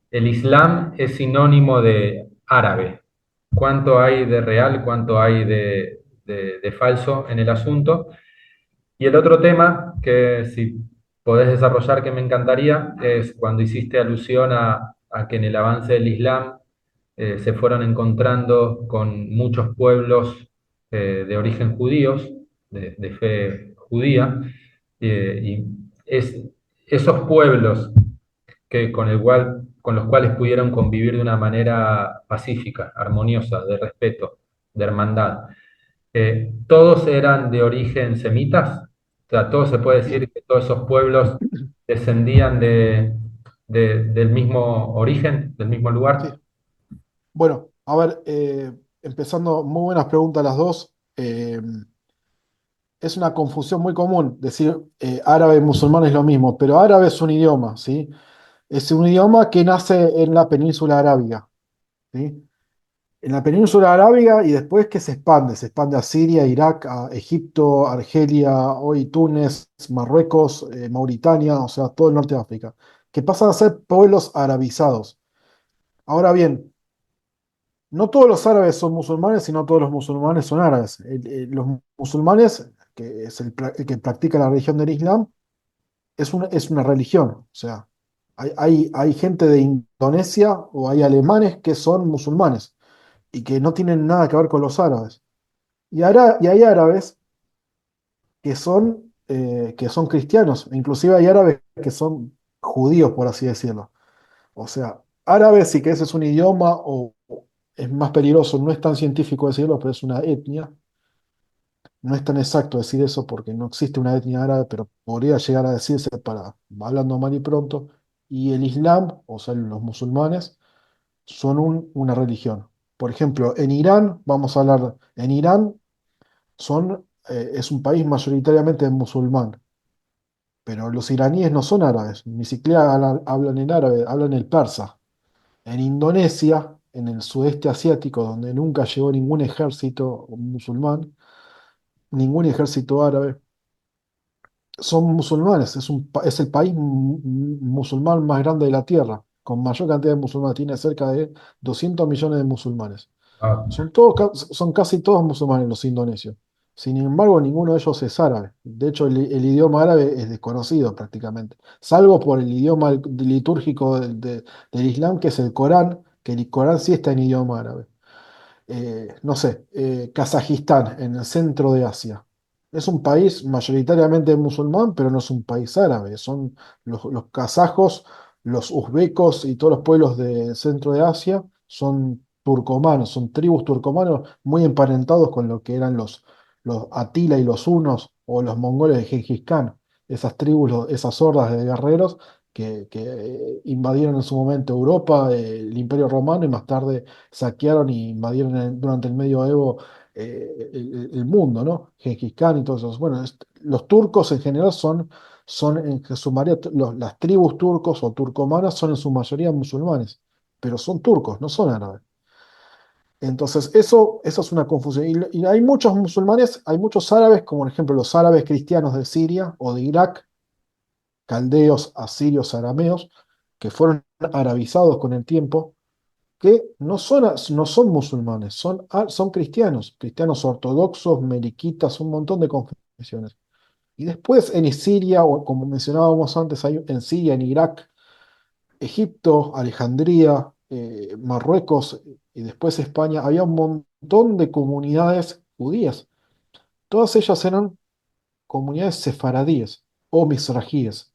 el Islam es sinónimo de árabe. ¿Cuánto hay de real, cuánto hay de falso en el asunto? Y el otro tema que si podés desarrollar que me encantaría es cuando hiciste alusión a que en el avance del Islam se fueron encontrando con muchos pueblos de origen judíos, de fe judía, y esos pueblos con los cuales pudieron convivir de una manera pacífica, armoniosa, de respeto, de hermandad. ¿Todos eran de origen semitas? O sea, todo se puede decir Bien. que todos esos pueblos descendían del mismo origen, del mismo lugar. Sí. Bueno, a ver, empezando, muy buenas preguntas las dos. Es una confusión muy común decir árabe y musulmán es lo mismo, pero árabe es un idioma, ¿sí? Es un idioma que nace en la península arábiga, ¿sí? en la península arábiga y después que se expande a Siria, Irak, a Egipto, Argelia, hoy Túnez, Marruecos, Mauritania, o sea, todo el norte de África, que pasan a ser pueblos arabizados. Ahora bien, no todos los árabes son musulmanes y no todos los musulmanes son árabes. Los musulmanes, que es el que practica la religión del Islam, es una religión. O sea, hay gente de Indonesia o hay alemanes que son musulmanes y que no tienen nada que ver con los árabes. Y hay árabes que son cristianos, inclusive hay árabes que son judíos, por así decirlo. O sea, árabe, si que ese es un idioma o es más peligroso, no es tan científico decirlo, pero es una etnia. No es tan exacto decir eso porque no existe una etnia árabe, pero podría llegar a decirse para, hablando mal y pronto. Y el Islam, o sea, los musulmanes, son una religión. Por ejemplo, en Irán, vamos a hablar, en Irán es un país mayoritariamente musulmán, pero los iraníes no son árabes, ni siquiera hablan en árabe, hablan el persa. En Indonesia, en el sudeste asiático, donde nunca llegó ningún ejército musulmán, ningún ejército árabe, son musulmanes. Es el país musulmán más grande de la Tierra, con mayor cantidad de musulmanes. Tiene cerca de 200 millones de musulmanes. Ah, Son casi todos musulmanes los indonesios. Sin embargo, ninguno de ellos es árabe. De hecho, el idioma árabe es desconocido prácticamente, salvo por el idioma litúrgico del Islam, que es el Corán, que el Corán sí está en idioma árabe. No sé, Kazajistán, en el centro de Asia. Es un país mayoritariamente musulmán, pero no es un país árabe. Son los kazajos, los uzbecos y todos los pueblos del centro de Asia son turcomanos, son tribus turcomanos muy emparentados con lo que eran los Atila y los hunos o los mongoles de Gengis Khan. Esas tribus, esas hordas de guerreros que invadieron en su momento Europa, el Imperio Romano y más tarde saquearon y invadieron durante el medioevo el mundo, ¿no? Gengis Khan y todos esos. Bueno, los turcos en general son en su mayoría, las tribus turcos o turcomanas son en su mayoría musulmanes, pero son turcos, no son árabes. Entonces, eso es una confusión. Y hay muchos musulmanes, hay muchos árabes, como por ejemplo los árabes cristianos de Siria o de Irak, caldeos, asirios, arameos, que fueron arabizados con el tiempo que no son musulmanes, son cristianos, cristianos ortodoxos, meliquitas, un montón de confesiones. Y después en Siria, o como mencionábamos antes, en Siria, en Irak, Egipto, Alejandría, Marruecos y después España, había un montón de comunidades judías. Todas ellas eran comunidades sefaradíes o misragíes,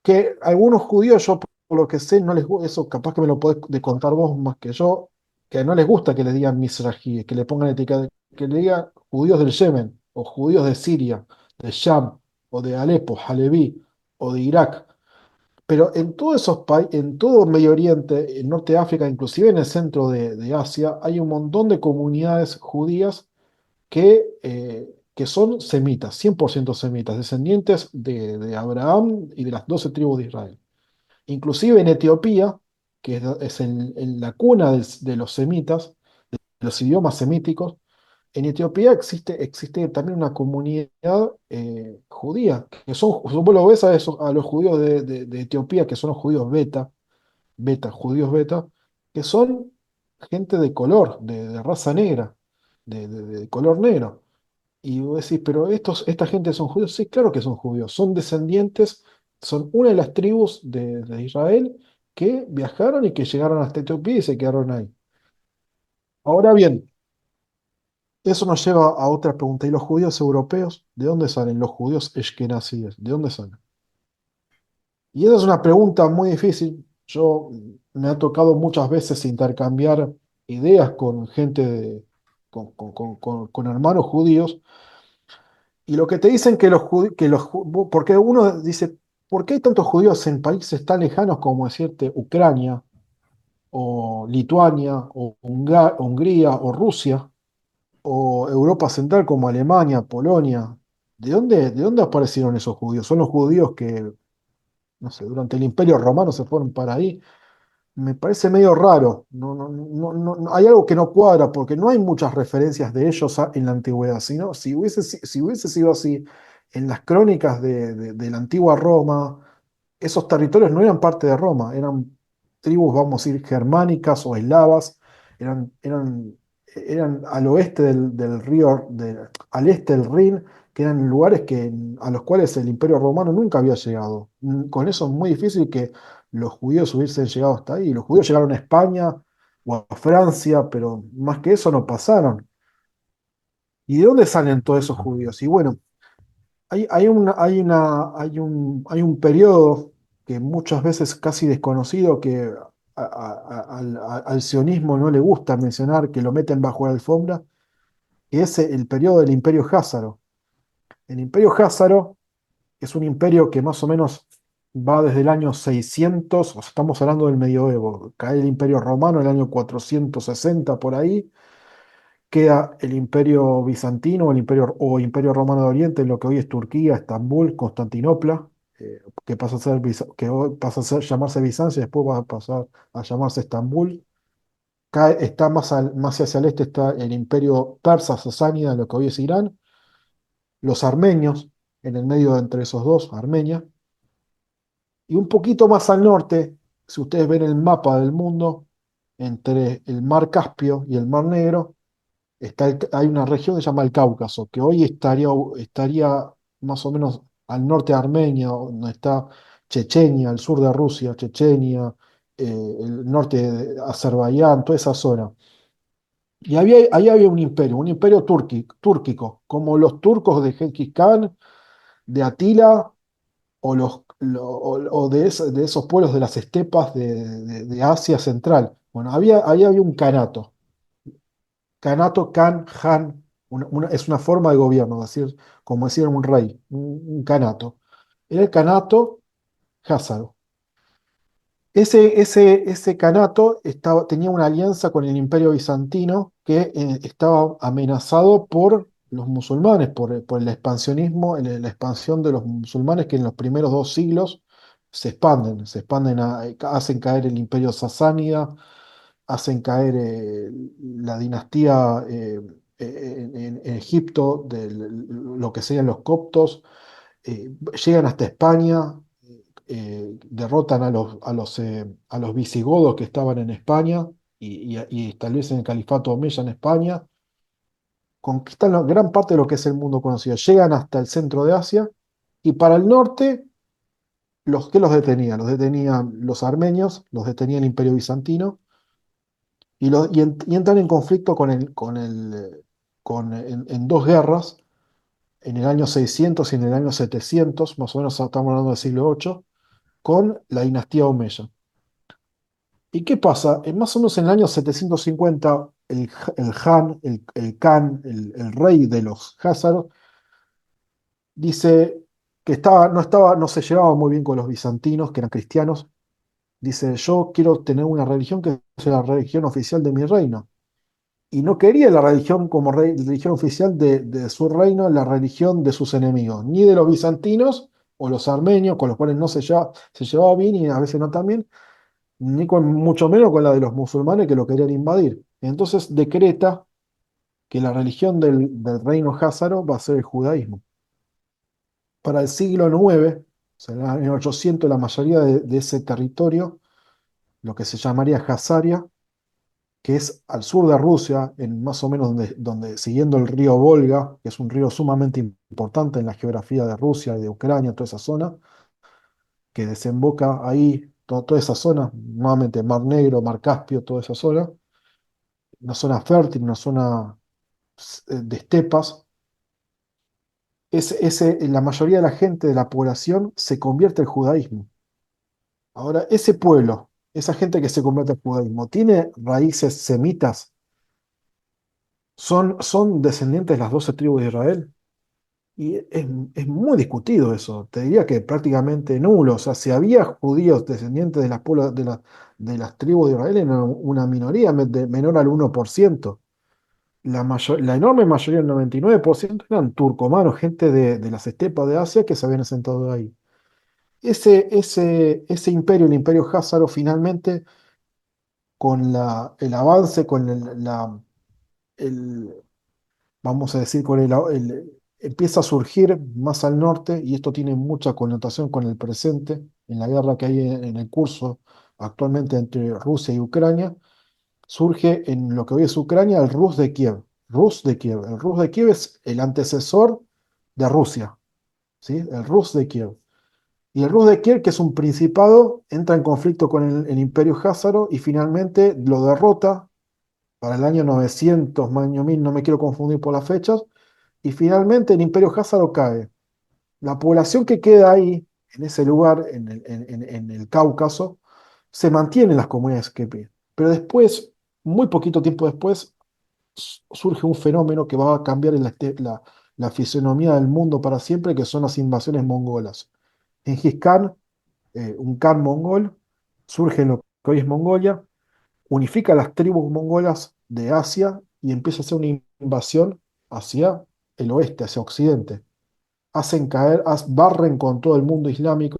que algunos judíos, yo por lo que sé, no les gusta, eso capaz que me lo podés de contar vos más que yo, que no les gusta que les digan misrajíes, que le pongan etiqueta, que le digan judíos del Yemen, o judíos de Siria, de Sham, o de Alepo, Aleví, o de Irak. Pero en todos esos países, en todo Medio Oriente, en Norte de África, inclusive en el centro de Asia, hay un montón de comunidades judías que son semitas, 100% semitas, descendientes de Abraham y de las 12 tribus de Israel. Inclusive en Etiopía, que es en la cuna de los semitas, de los idiomas semíticos, en Etiopía existe también una comunidad judía, que vos lo ves a los judíos de Etiopía, que son los judíos judíos beta, que son gente de color, de raza negra, de color negro. Y vos decís, pero esta gente son judíos. Sí, claro que son judíos. Son descendientes, son una de las tribus de Israel que viajaron y que llegaron hasta Etiopía y se quedaron ahí. Ahora bien, eso nos lleva a otra pregunta. ¿Y los judíos europeos? ¿De dónde salen los judíos eskenazíes? ¿De dónde salen? Y esa es una pregunta muy difícil. Me ha tocado muchas veces intercambiar ideas con gente con hermanos judíos. Y lo que te dicen que porque uno dice, ¿por qué hay tantos judíos en países tan lejanos como decirte Ucrania o Lituania o Hungría o Rusia o Europa Central como Alemania, Polonia? ¿De dónde aparecieron esos judíos? ¿Son los judíos que, no sé, durante el Imperio Romano se fueron para ahí? me parece medio raro. Hay algo que no cuadra porque no hay muchas referencias de ellos en la antigüedad. Sino, si hubiese sido así, en las crónicas de la antigua Roma, esos territorios no eran parte de Roma, eran tribus, vamos a decir, germánicas o eslavas, eran, eran, eran al oeste del río, al este del Rin, que eran lugares a los cuales el Imperio Romano nunca había llegado. Con eso es muy difícil que los judíos hubiesen llegado hasta ahí. Los judíos llegaron a España o a Francia, pero más que eso no pasaron. ¿Y de dónde salen todos esos judíos? Y bueno, hay un periodo que muchas veces casi desconocido que al sionismo no le gusta mencionar, que lo meten bajo la alfombra, que es el periodo del Imperio Házaro. El Imperio Házaro es un imperio que más o menos va desde el año 600, o sea, estamos hablando del medioevo, cae el Imperio Romano en el año 460 por ahí, queda el Imperio Bizantino o Imperio Romano de Oriente, en lo que hoy es Turquía, Estambul, Constantinopla, que pasa a ser, que hoy pasa a llamarse Bizancio y después va a pasar a llamarse Estambul. Está más hacia el este está el Imperio Persa Sasánida, en lo que hoy es Irán, los armenios, en el medio de entre esos dos, Armenia. Y un poquito más al norte, si ustedes ven el mapa del mundo, entre el mar Caspio y el mar Negro, hay una región que se llama el Cáucaso, que hoy estaría más o menos al norte de Armenia, donde está Chechenia, el sur de Rusia, Chechenia, el norte de Azerbaiyán, toda esa zona. Y ahí había un imperio túrquico, como los turcos de Genghis Khan, de Atila o de esos pueblos de las estepas de Asia Central. Bueno, ahí había un canato. Canato, Khan, Han, es una forma de gobierno, es decir, como decir un rey, un canato. Era el canato házaro. Ese canato tenía una alianza con el Imperio Bizantino que estaba amenazado por los musulmanes, por el expansionismo, la expansión de los musulmanes que en los primeros 2 siglos se expanden, hacen caer el Imperio Sasánida, hacen caer la dinastía en Egipto, de lo que serían los coptos, llegan hasta España, derrotan a los visigodos que estaban en España y establecen el califato omeya en España, conquistan gran parte de lo que es el mundo conocido, llegan hasta el centro de Asia y para el norte, ¿qué los detenían? Los detenían los armenios, los detenía el Imperio Bizantino y entran en conflicto en 2 guerras, en el año 600 y en el año 700, más o menos estamos hablando del siglo VIII, con la dinastía Omeya. ¿Y qué pasa? Más o menos en el año 750, el Han, el Khan, el rey de los Házaros, dice que no se llevaba muy bien con los bizantinos, que eran cristianos. Dice, yo quiero tener una religión que sea la religión oficial de mi reino. Y no quería la religión como religión oficial de su reino, la religión de sus enemigos, ni de los bizantinos o los armenios, con los cuales no se llevaba bien y a veces no tan bien, ni mucho menos con la de los musulmanes que lo querían invadir. Entonces decreta que la religión del reino házaro va a ser el judaísmo. Para el siglo IX, o sea, en el año 800, la mayoría de ese territorio, lo que se llamaría Hazaria, que es al sur de Rusia, en más o menos siguiendo el río Volga, que es un río sumamente importante en la geografía de Rusia y de Ucrania, toda esa zona, que desemboca ahí, toda esa zona, nuevamente Mar Negro, Mar Caspio, toda esa zona, una zona fértil, una zona de estepas. La mayoría de la gente de la población se convierte al judaísmo. Ahora, ese pueblo, esa gente que se convierte al judaísmo, ¿tiene raíces semitas? ¿Son descendientes de las 12 tribus de Israel? Y es muy discutido eso. Te diría que prácticamente nulo. O sea, si había judíos descendientes de las tribus de Israel, era una minoría menor al 1%. La enorme mayoría, el 99%, eran turcomanos, gente de las estepas de Asia que se habían asentado ahí. Ese imperio, el imperio házaro, finalmente con el avance, con el- vamos a decir, empieza a surgir más al norte, y esto tiene mucha connotación con el presente, en la guerra que hay en el curso actualmente entre Rusia y Ucrania, surge en lo que hoy es Ucrania el Rus de Kiev. Rus de Kiev. El Rus de Kiev es el antecesor de Rusia, ¿sí? El Rus de Kiev. Y el Rus de Kiev, que es un principado, entra en conflicto con el Imperio Házaro y finalmente lo derrota para el año 900, año 1000, no me quiero confundir por las fechas, y finalmente el Imperio Házaro cae. La población que queda ahí, en ese lugar, en el Cáucaso, se mantiene en las comunidades kepi. Pero después, muy poquito tiempo después, surge un fenómeno que va a cambiar la fisonomía del mundo para siempre, que son las invasiones mongolas. Genghis Khan, un Khan mongol, surge en lo que hoy es Mongolia, unifica las tribus mongolas de Asia y empieza a hacer una invasión hacia el oeste, hacia Occidente. Hacen caer, barren con todo el mundo islámico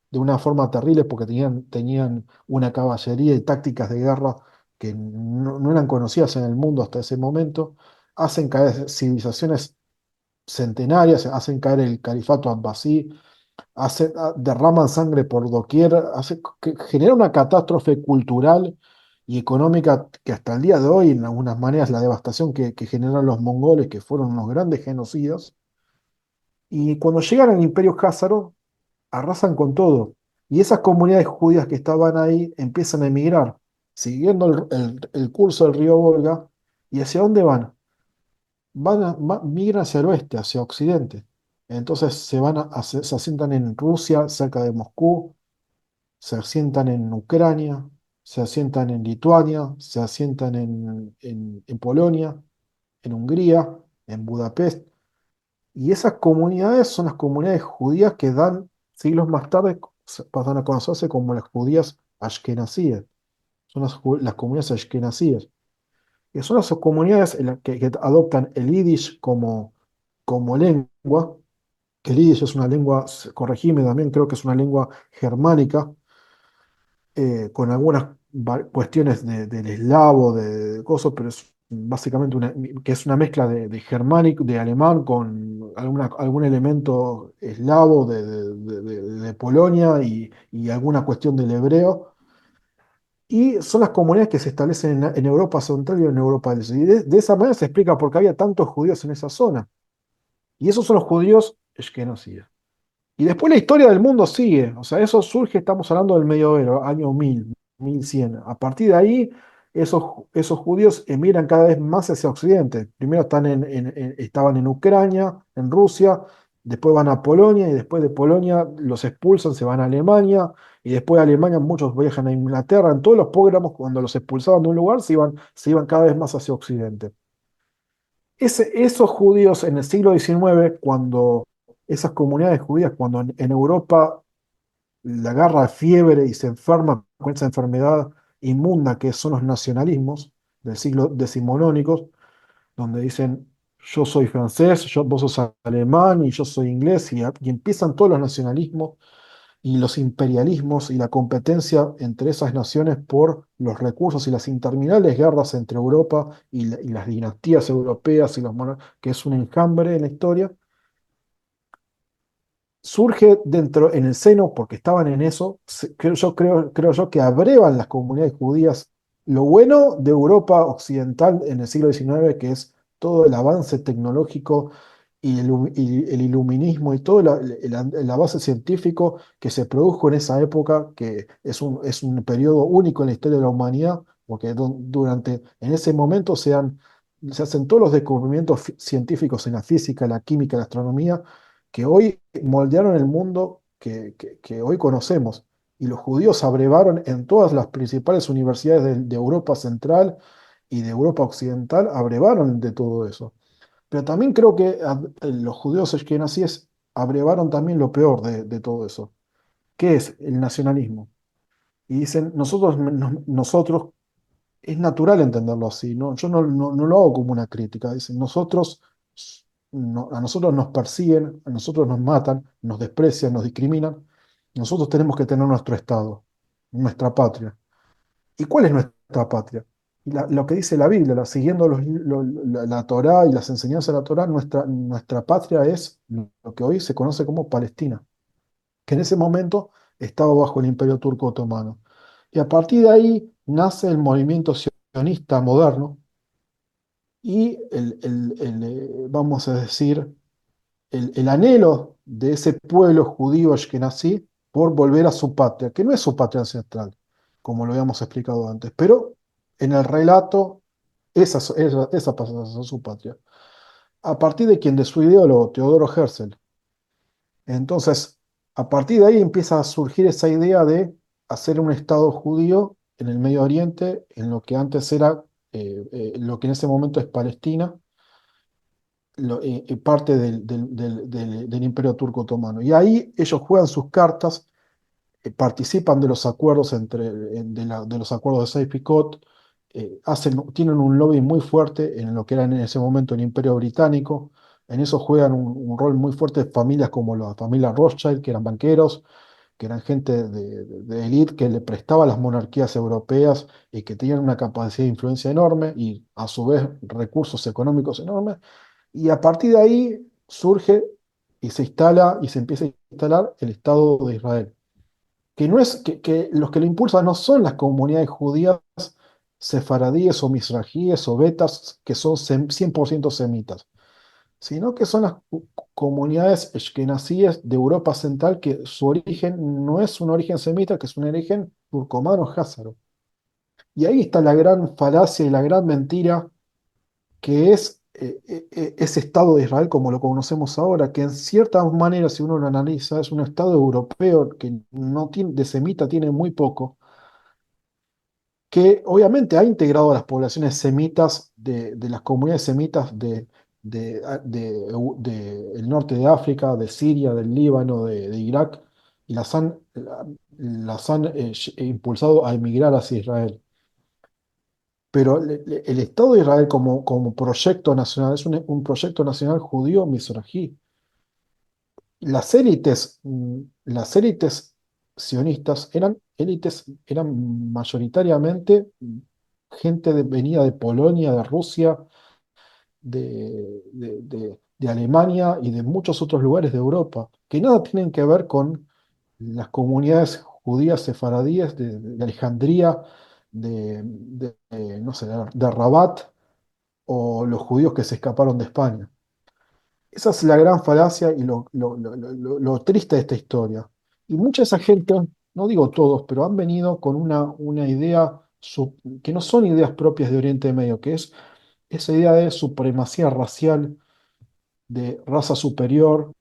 de una forma terrible porque tenían una caballería y tácticas de guerra que no eran conocidas en el mundo hasta ese momento. Hacen caer civilizaciones centenarias, hacen caer el califato abbasí, derraman sangre por doquier, genera una catástrofe cultural y económica que hasta el día de hoy, en algunas maneras, la devastación que generaron los mongoles, que fueron unos grandes genocidas. Y cuando llegan al Imperio Házaro, arrasan con todo. Y esas comunidades judías que estaban ahí empiezan a emigrar, siguiendo el curso del río Volga. ¿Y hacia dónde van? Migran hacia el oeste, hacia Occidente. Entonces se asientan en Rusia, cerca de Moscú, se asientan en Ucrania, se asientan en Lituania, se asientan en Polonia, en Hungría, en Budapest. Y esas comunidades son las comunidades judías que dan, siglos más tarde, pasan a conocerse como las judías ashkenazíes. Son las comunidades ashkenazíes. Que son las comunidades que adoptan el yiddish como lengua, que el yiddish es una lengua, corregime también, creo que es una lengua germánica, con algunas cuestiones del eslavo, de cosas, pero es básicamente que es una mezcla de germánico, de alemán, con algún elemento eslavo de Polonia y alguna cuestión del hebreo. Y son las comunidades que se establecen en Europa Central y en Europa del Sur. Y de esa manera se explica por qué había tantos judíos en esa zona. Y esos son los judíos ashkenazíes. Y después la historia del mundo sigue, o sea, eso surge, estamos hablando del Medioevo, año 1000, 1100. A partir de ahí, esos judíos emigran cada vez más hacia Occidente. Primero estaban en Ucrania, en Rusia, después van a Polonia y después de Polonia los expulsan, se van a Alemania y después de Alemania muchos viajan a Inglaterra. En todos los programas, cuando los expulsaban de un lugar, se iban cada vez más hacia Occidente. Esos judíos en el siglo XIX, cuando esas comunidades judías, cuando en Europa la agarra fiebre y se enferma con esa enfermedad inmunda que son los nacionalismos del siglo decimonónicos, donde dicen yo soy francés, vos sos alemán y yo soy inglés, y empiezan todos los nacionalismos y los imperialismos y la competencia entre esas naciones por los recursos y las interminables guerras entre Europa y las dinastías europeas que es un enjambre en la historia. Surge dentro, en el seno, porque estaban en eso, creo yo que abrevan las comunidades judías lo bueno de Europa occidental en el siglo XIX, que es todo el avance tecnológico y el iluminismo y todo el avance científico que se produjo en esa época, que es un periodo único en la historia de la humanidad, porque en ese momento se hacen todos los descubrimientos científicos en la física, la química, la astronomía, que hoy moldearon el mundo que hoy conocemos. Y los judíos abrevaron en todas las principales universidades de Europa Central y de Europa Occidental, abrevaron de todo eso. Pero también creo que los judíos ashkenazíes abrevaron también lo peor de todo eso, que es el nacionalismo. Y dicen, nosotros es natural entenderlo así, ¿no? Yo no lo hago como una crítica. Dicen, a nosotros nos persiguen, a nosotros nos matan, nos desprecian, nos discriminan. Nosotros tenemos que tener nuestro Estado, nuestra patria. ¿Y cuál es nuestra patria? Y lo que dice la Biblia, siguiendo la Torá y las enseñanzas de la Torá, nuestra patria es lo que hoy se conoce como Palestina, que en ese momento estaba bajo el Imperio Turco Otomano. Y a partir de ahí nace el movimiento sionista moderno y vamos a decir, el anhelo de ese pueblo judío ashkenazí por volver a su patria, que no es su patria ancestral, como lo habíamos explicado antes, pero en el relato esa pasa a ser su patria. A partir de quien, de su ideólogo, Teodoro Herzl. Entonces, a partir de ahí empieza a surgir esa idea de hacer un Estado judío en el Medio Oriente, en lo que antes era, lo que en ese momento es Palestina, parte del Imperio Turco Otomano. Y ahí ellos juegan sus cartas, participan de los acuerdos de los acuerdos de Sykes-Picot, tienen un lobby muy fuerte en lo que era en ese momento el Imperio Británico. En eso juegan un rol muy fuerte familias como la familia Rothschild, que eran banqueros, que eran gente de élite que le prestaba a las monarquías europeas y que tenían una capacidad de influencia enorme y a su vez recursos económicos enormes. Y a partir de ahí surge y se instala y se empieza a instalar el Estado de Israel, que no es que los que lo impulsan no son las comunidades judías sefaradíes o misragíes o betas que son 100% semitas, sino que son las comunidades ashkenazíes de Europa Central que su origen no es un origen semita, que es un origen turcomano házaro. Y ahí está la gran falacia y la gran mentira que es ese Estado de Israel como lo conocemos ahora, que en cierta manera, si uno lo analiza, es un Estado europeo que no tiene, de semita tiene muy poco, que obviamente ha integrado a las poblaciones semitas de las comunidades semitas el norte de África, de Siria, del Líbano, de Irak, y las han impulsado a emigrar hacia Israel. Pero el Estado de Israel como proyecto nacional es un proyecto nacional judío misrají. Las élites sionistas eran mayoritariamente gente venida de Polonia, de Rusia, de Alemania y de muchos otros lugares de Europa, que nada tienen que ver con las comunidades judías sefaradíes de Alejandría, no sé, de Rabat, o los judíos que se escaparon de España. Esa es la gran falacia y lo triste de esta historia. Y mucha de esa gente, no digo todos, pero han venido con una idea que no son ideas propias de Oriente Medio, que es esa idea de supremacía racial, de raza superior,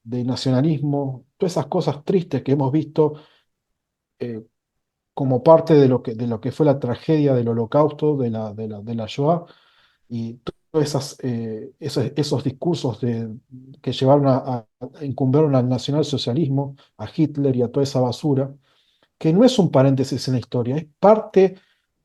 de nacionalismo, todas esas cosas tristes que hemos visto eh, como parte de lo que fue la tragedia del Holocausto, de la Shoah, y todos esos discursos que llevaron incumbieron al nacionalsocialismo, a Hitler y a toda esa basura, que no es un paréntesis en la historia, es parte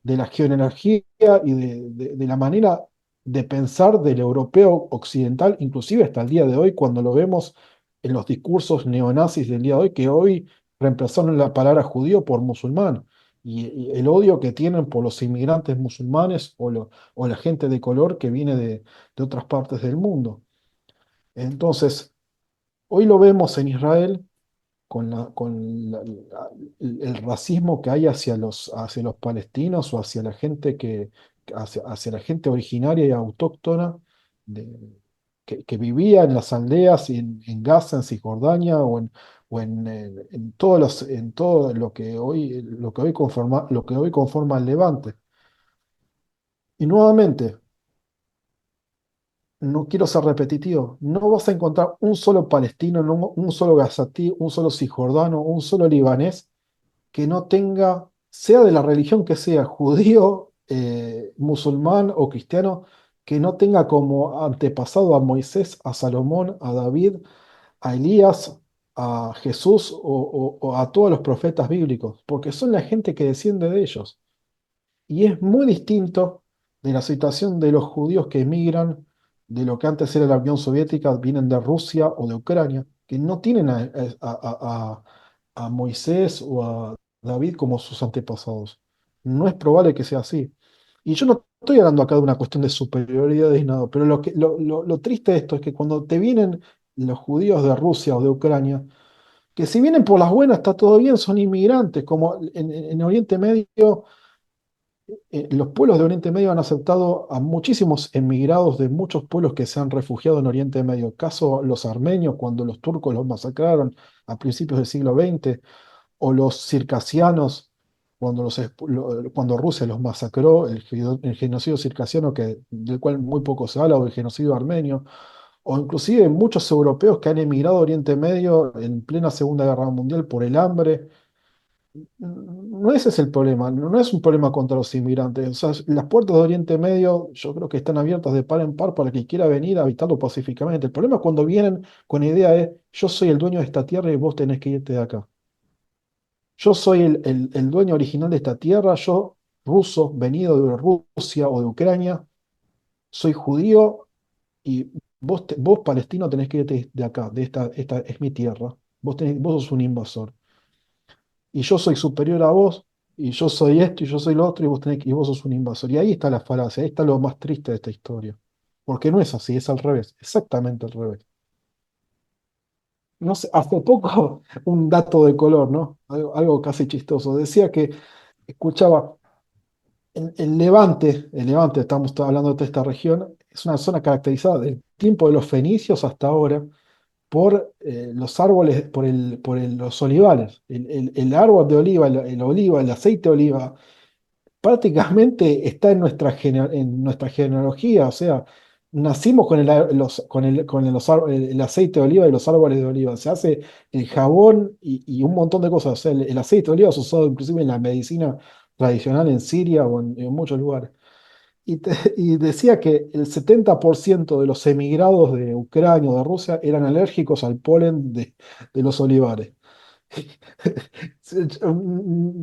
de la geoenergía y de la manera de pensar del europeo occidental, inclusive hasta el día de hoy, cuando lo vemos en los discursos neonazis del día de hoy, que hoy reemplazaron la palabra judío por musulmán. Y el odio que tienen por los inmigrantes musulmanes o la gente de color que viene de otras partes del mundo. Entonces, hoy lo vemos en Israel con el racismo que hay hacia los palestinos o hacia la gente hacia la gente originaria y autóctona de- que vivía en las aldeas y en Gaza, en Cisjordania en todo lo que hoy conforma el Levante. Y nuevamente, no quiero ser repetitivo, no vas a encontrar un solo palestino, no, un solo gazatí, un solo cisjordano, un solo libanés que no tenga, sea de la religión que sea, judío, musulmán o cristiano, que no tenga como antepasado a Moisés, a Salomón, a David, a Elías, a Jesús o a todos los profetas bíblicos, porque son la gente que desciende de ellos. Y es muy distinto de la situación de los judíos que emigran de lo que antes era la Unión Soviética, vienen de Rusia o de Ucrania, que no tienen a Moisés o a David como sus antepasados. No es probable que sea así. Y yo no estoy hablando acá de una cuestión de superioridad de nada, pero lo triste de esto es que cuando te vienen los judíos de Rusia o de Ucrania, que si vienen por las buenas está todo bien, son inmigrantes, como en Oriente Medio, los pueblos de Oriente Medio han aceptado a muchísimos emigrados de muchos pueblos que se han refugiado en Oriente Medio. Caso los armenios, cuando los turcos los masacraron a principios del siglo XX, o los circasianos, cuando Rusia los masacró, el genocidio circasiano, del cual muy poco se habla, o el genocidio armenio, o inclusive muchos europeos que han emigrado a Oriente Medio en plena Segunda Guerra Mundial por el hambre. No ese es el problema, no es un problema contra los inmigrantes. O sea, las puertas de Oriente Medio yo creo que están abiertas de par en par para quien quiera venir a habitarlo pacíficamente. El problema es cuando vienen con la idea de yo soy el dueño de esta tierra y vos tenés que irte de acá. Yo soy el dueño original de esta tierra, yo, ruso, venido de Rusia o de Ucrania, soy judío y vos, palestino, tenés que irte de acá, esta es mi tierra. Vos sos un invasor. Y yo soy superior a vos, y yo soy esto, y yo soy lo otro, y vos sos un invasor. Y ahí está la falacia, ahí está lo más triste de esta historia. Porque no es así, es al revés, exactamente al revés. No sé, hace poco un dato de color, ¿no? Algo casi chistoso. Decía que escuchaba. El Levante, estamos hablando de toda esta región, es una zona caracterizada del tiempo de los fenicios hasta ahora por los árboles, los olivares. El árbol de oliva, el oliva, el aceite de oliva, prácticamente está en nuestra genealogía. O sea, nacimos con el aceite de oliva y los árboles de oliva. Se hace el jabón y un montón de cosas. O sea, el aceite de oliva es usado inclusive en la medicina tradicional en Siria o en muchos lugares. Y decía que el 70% de los emigrados de Ucrania o de Rusia eran alérgicos al polen de los olivares.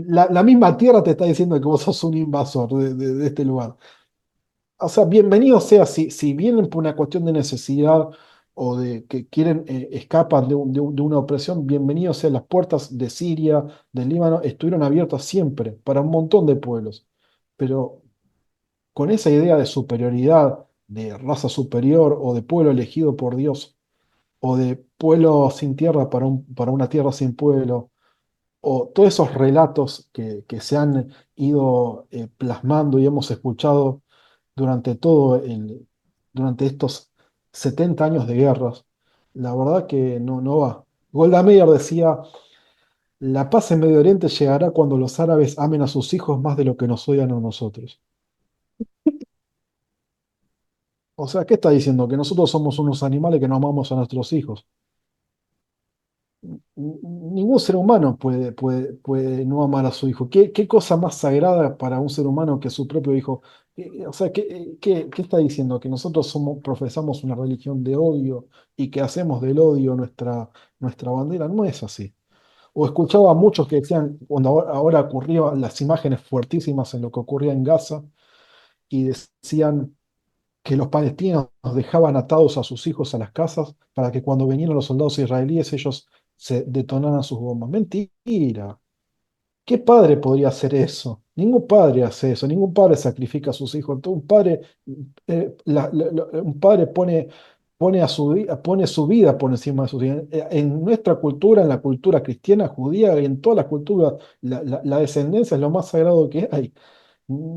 La misma tierra te está diciendo que vos sos un invasor de este lugar. O sea, bienvenido sea, si vienen por una cuestión de necesidad o de que quieren, escapan de una opresión, bienvenido sea. Las puertas de Siria, del Líbano, estuvieron abiertas siempre para un montón de pueblos. Pero con esa idea de superioridad, de raza superior o de pueblo elegido por Dios, o de pueblo sin tierra para una tierra sin pueblo, o todos esos relatos que se han ido plasmando y hemos escuchado durante durante estos 70 años de guerras, la verdad que no va. Golda Meir decía, la paz en Medio Oriente llegará cuando los árabes amen a sus hijos más de lo que nos odian a nosotros. O sea, ¿qué está diciendo? Que nosotros somos unos animales que no amamos a nuestros hijos. Ningún ser humano puede no amar a su hijo. ¿Qué cosa más sagrada para un ser humano que su propio hijo? O sea, ¿qué está diciendo? Que nosotros profesamos una religión de odio y que hacemos del odio nuestra bandera. No es así. O escuchaba a muchos que decían, cuando ahora ocurrían las imágenes fuertísimas en lo que ocurría en Gaza, y decían que los palestinos dejaban atados a sus hijos a las casas para que cuando vinieran los soldados israelíes ellos se detonaran sus bombas. Mentira. ¿Qué padre podría hacer eso? Ningún padre hace eso, ningún padre sacrifica a sus hijos. Un padre, un padre pone su vida por encima de sus hijos. En nuestra cultura, en la cultura cristiana, judía y en todas las culturas, la descendencia es lo más sagrado que hay.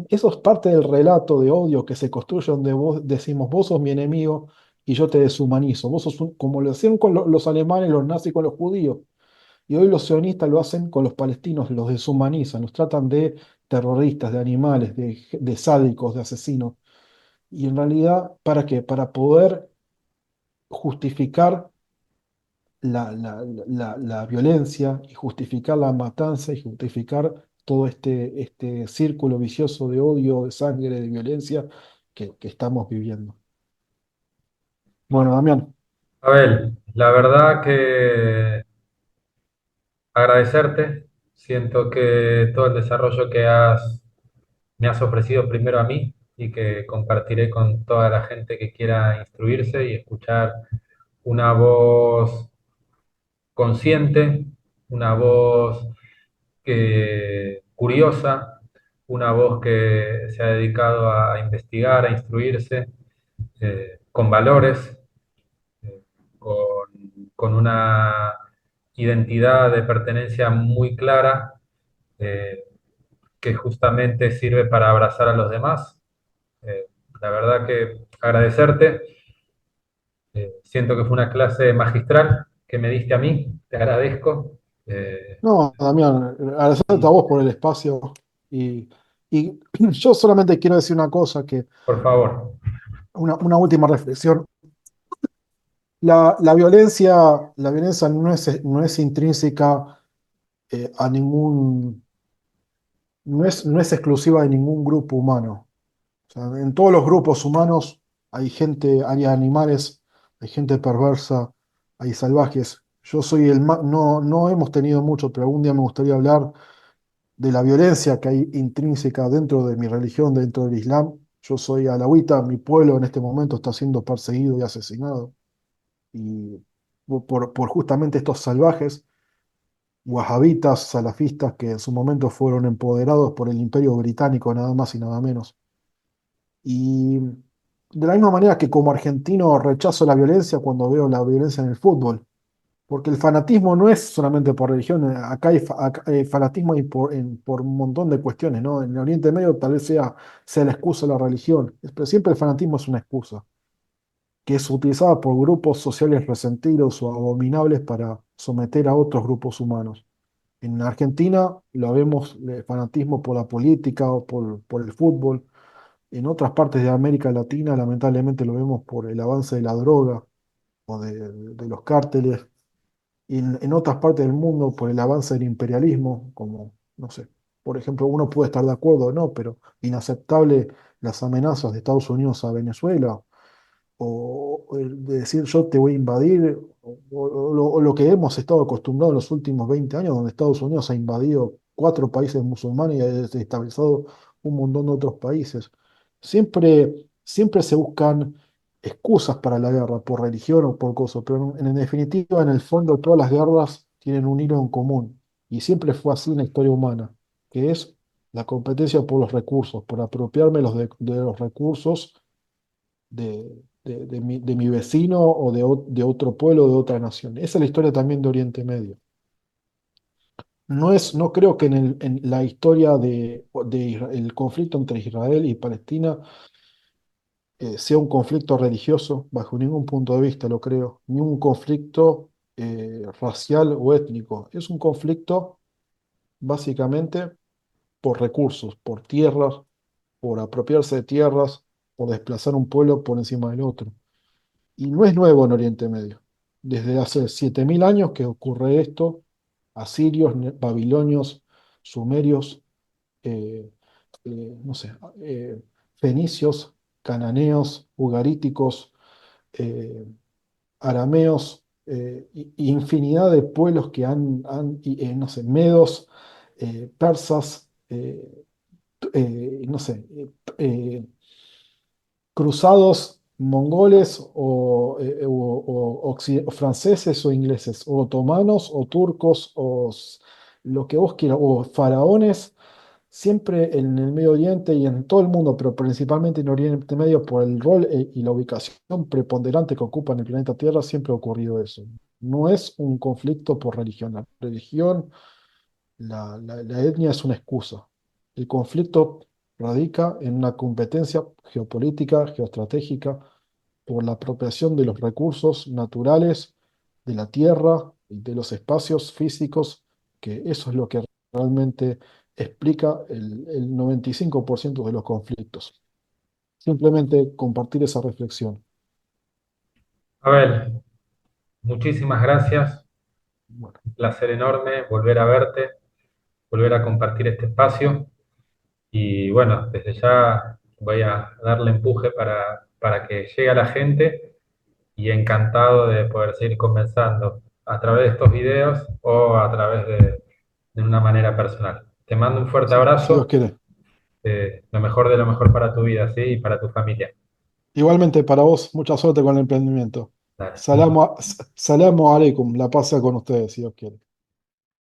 Eso es parte del relato de odio que se construye donde vos decimos, vos sos mi enemigo y yo te deshumanizo. Vos sos como lo hacían con los alemanes, los nazis con los judíos. Y hoy los sionistas lo hacen con los palestinos, los deshumanizan, los tratan de terroristas, de animales, de sádicos, de asesinos. Y en realidad, ¿para qué? Para poder justificar la violencia y justificar la matanza y justificar todo este círculo vicioso de odio, de sangre, de violencia que estamos viviendo. Bueno, Damián, Abel, la verdad que agradecerte. Siento que todo el desarrollo me has ofrecido primero a mí y que compartiré con toda la gente que quiera instruirse y escuchar una voz consciente, una voz curiosa, una voz que se ha dedicado a investigar, a instruirse, con valores, eh, con, con una identidad de pertenencia muy clara, eh, que justamente sirve para abrazar a los demás. Eh, la verdad que agradecerte. Siento que fue una clase magistral que me diste a mí, te agradezco. Eh, No, Damián, agradecerte a y vos por el espacio y yo solamente quiero decir una cosa, que por favor, una última reflexión. La violencia no es intrínseca a no es exclusiva de ningún grupo humano. O sea, en todos los grupos humanos hay gente, hay animales, hay gente perversa, hay salvajes. Yo soy no hemos tenido mucho, pero algún día me gustaría hablar de la violencia que hay intrínseca dentro de mi religión, dentro del Islam. Yo soy alauita, mi pueblo en este momento está siendo perseguido y asesinado. Y por justamente estos salvajes wahabitas, salafistas, que en su momento fueron empoderados por el Imperio Británico, nada más y nada menos. Y de la misma manera que como argentino rechazo la violencia cuando veo la violencia en el fútbol, porque el fanatismo no es solamente por religión, acá hay fanatismo y por un montón de cuestiones, ¿no? En el Oriente Medio tal vez sea la excusa la religión, pero siempre el fanatismo es una excusa, que es utilizada por grupos sociales resentidos o abominables para someter a otros grupos humanos. En Argentina lo vemos fanatismo por la política o por el fútbol. En otras partes de América Latina, lamentablemente, lo vemos por el avance de la droga o de los cárteles. Y en otras partes del mundo, por el avance del imperialismo, como, no sé, por ejemplo, uno puede estar de acuerdo o no, pero inaceptable las amenazas de Estados Unidos a Venezuela, o el de decir yo te voy a invadir, o lo que hemos estado acostumbrados en los últimos 20 años, donde Estados Unidos ha invadido 4 países musulmanes y ha desestabilizado un montón de otros países. Siempre se buscan excusas para la guerra, por religión o por cosas, pero en definitiva, en el fondo, todas las guerras tienen un hilo en común, y siempre fue así en la historia humana, que es la competencia por los recursos, por apropiarme de los recursos de mi vecino o de otro pueblo, de otra nación. Esa es la historia también de Oriente Medio. No creo que en la historia el conflicto entre Israel y Palestina sea un conflicto religioso, bajo ningún punto de vista lo creo, ni un conflicto racial o étnico. Es un conflicto básicamente por recursos, por tierras, por apropiarse de tierras, por desplazar un pueblo por encima del otro. Y no es nuevo en Oriente Medio. Desde hace 7000 años que ocurre esto, asirios, babilonios, sumerios, eh, no sé, fenicios, cananeos, ugaríticos, eh, arameos, infinidad de pueblos que no sé, medos, persas, no sé, cruzados mongoles o franceses o ingleses, o otomanos o turcos lo que vos quieras, o faraones, siempre en el Medio Oriente y en todo el mundo, pero principalmente en Oriente Medio por el rol y la ubicación preponderante que ocupa en el planeta Tierra, siempre ha ocurrido eso. No es un conflicto por religión. La religión, la etnia es una excusa. El conflicto radica en una competencia geopolítica, geoestratégica, por la apropiación de los recursos naturales, de la tierra y de los espacios físicos, que eso es lo que realmente explica el 95% de los conflictos. Simplemente compartir esa reflexión. Abel, muchísimas gracias. Bueno, Un placer enorme volver a verte, volver a compartir este espacio. Y bueno, desde ya voy a darle empuje para que llegue a la gente y encantado de poder seguir conversando a través de estos videos o a través de una manera personal. Te mando un fuerte si Dios abrazo, quiere. lo mejor de lo mejor para tu vida, ¿sí? Y para tu familia. Igualmente para vos, mucha suerte con el emprendimiento. Dale. Salamu alaikum, la paz sea con ustedes, si Dios quiere.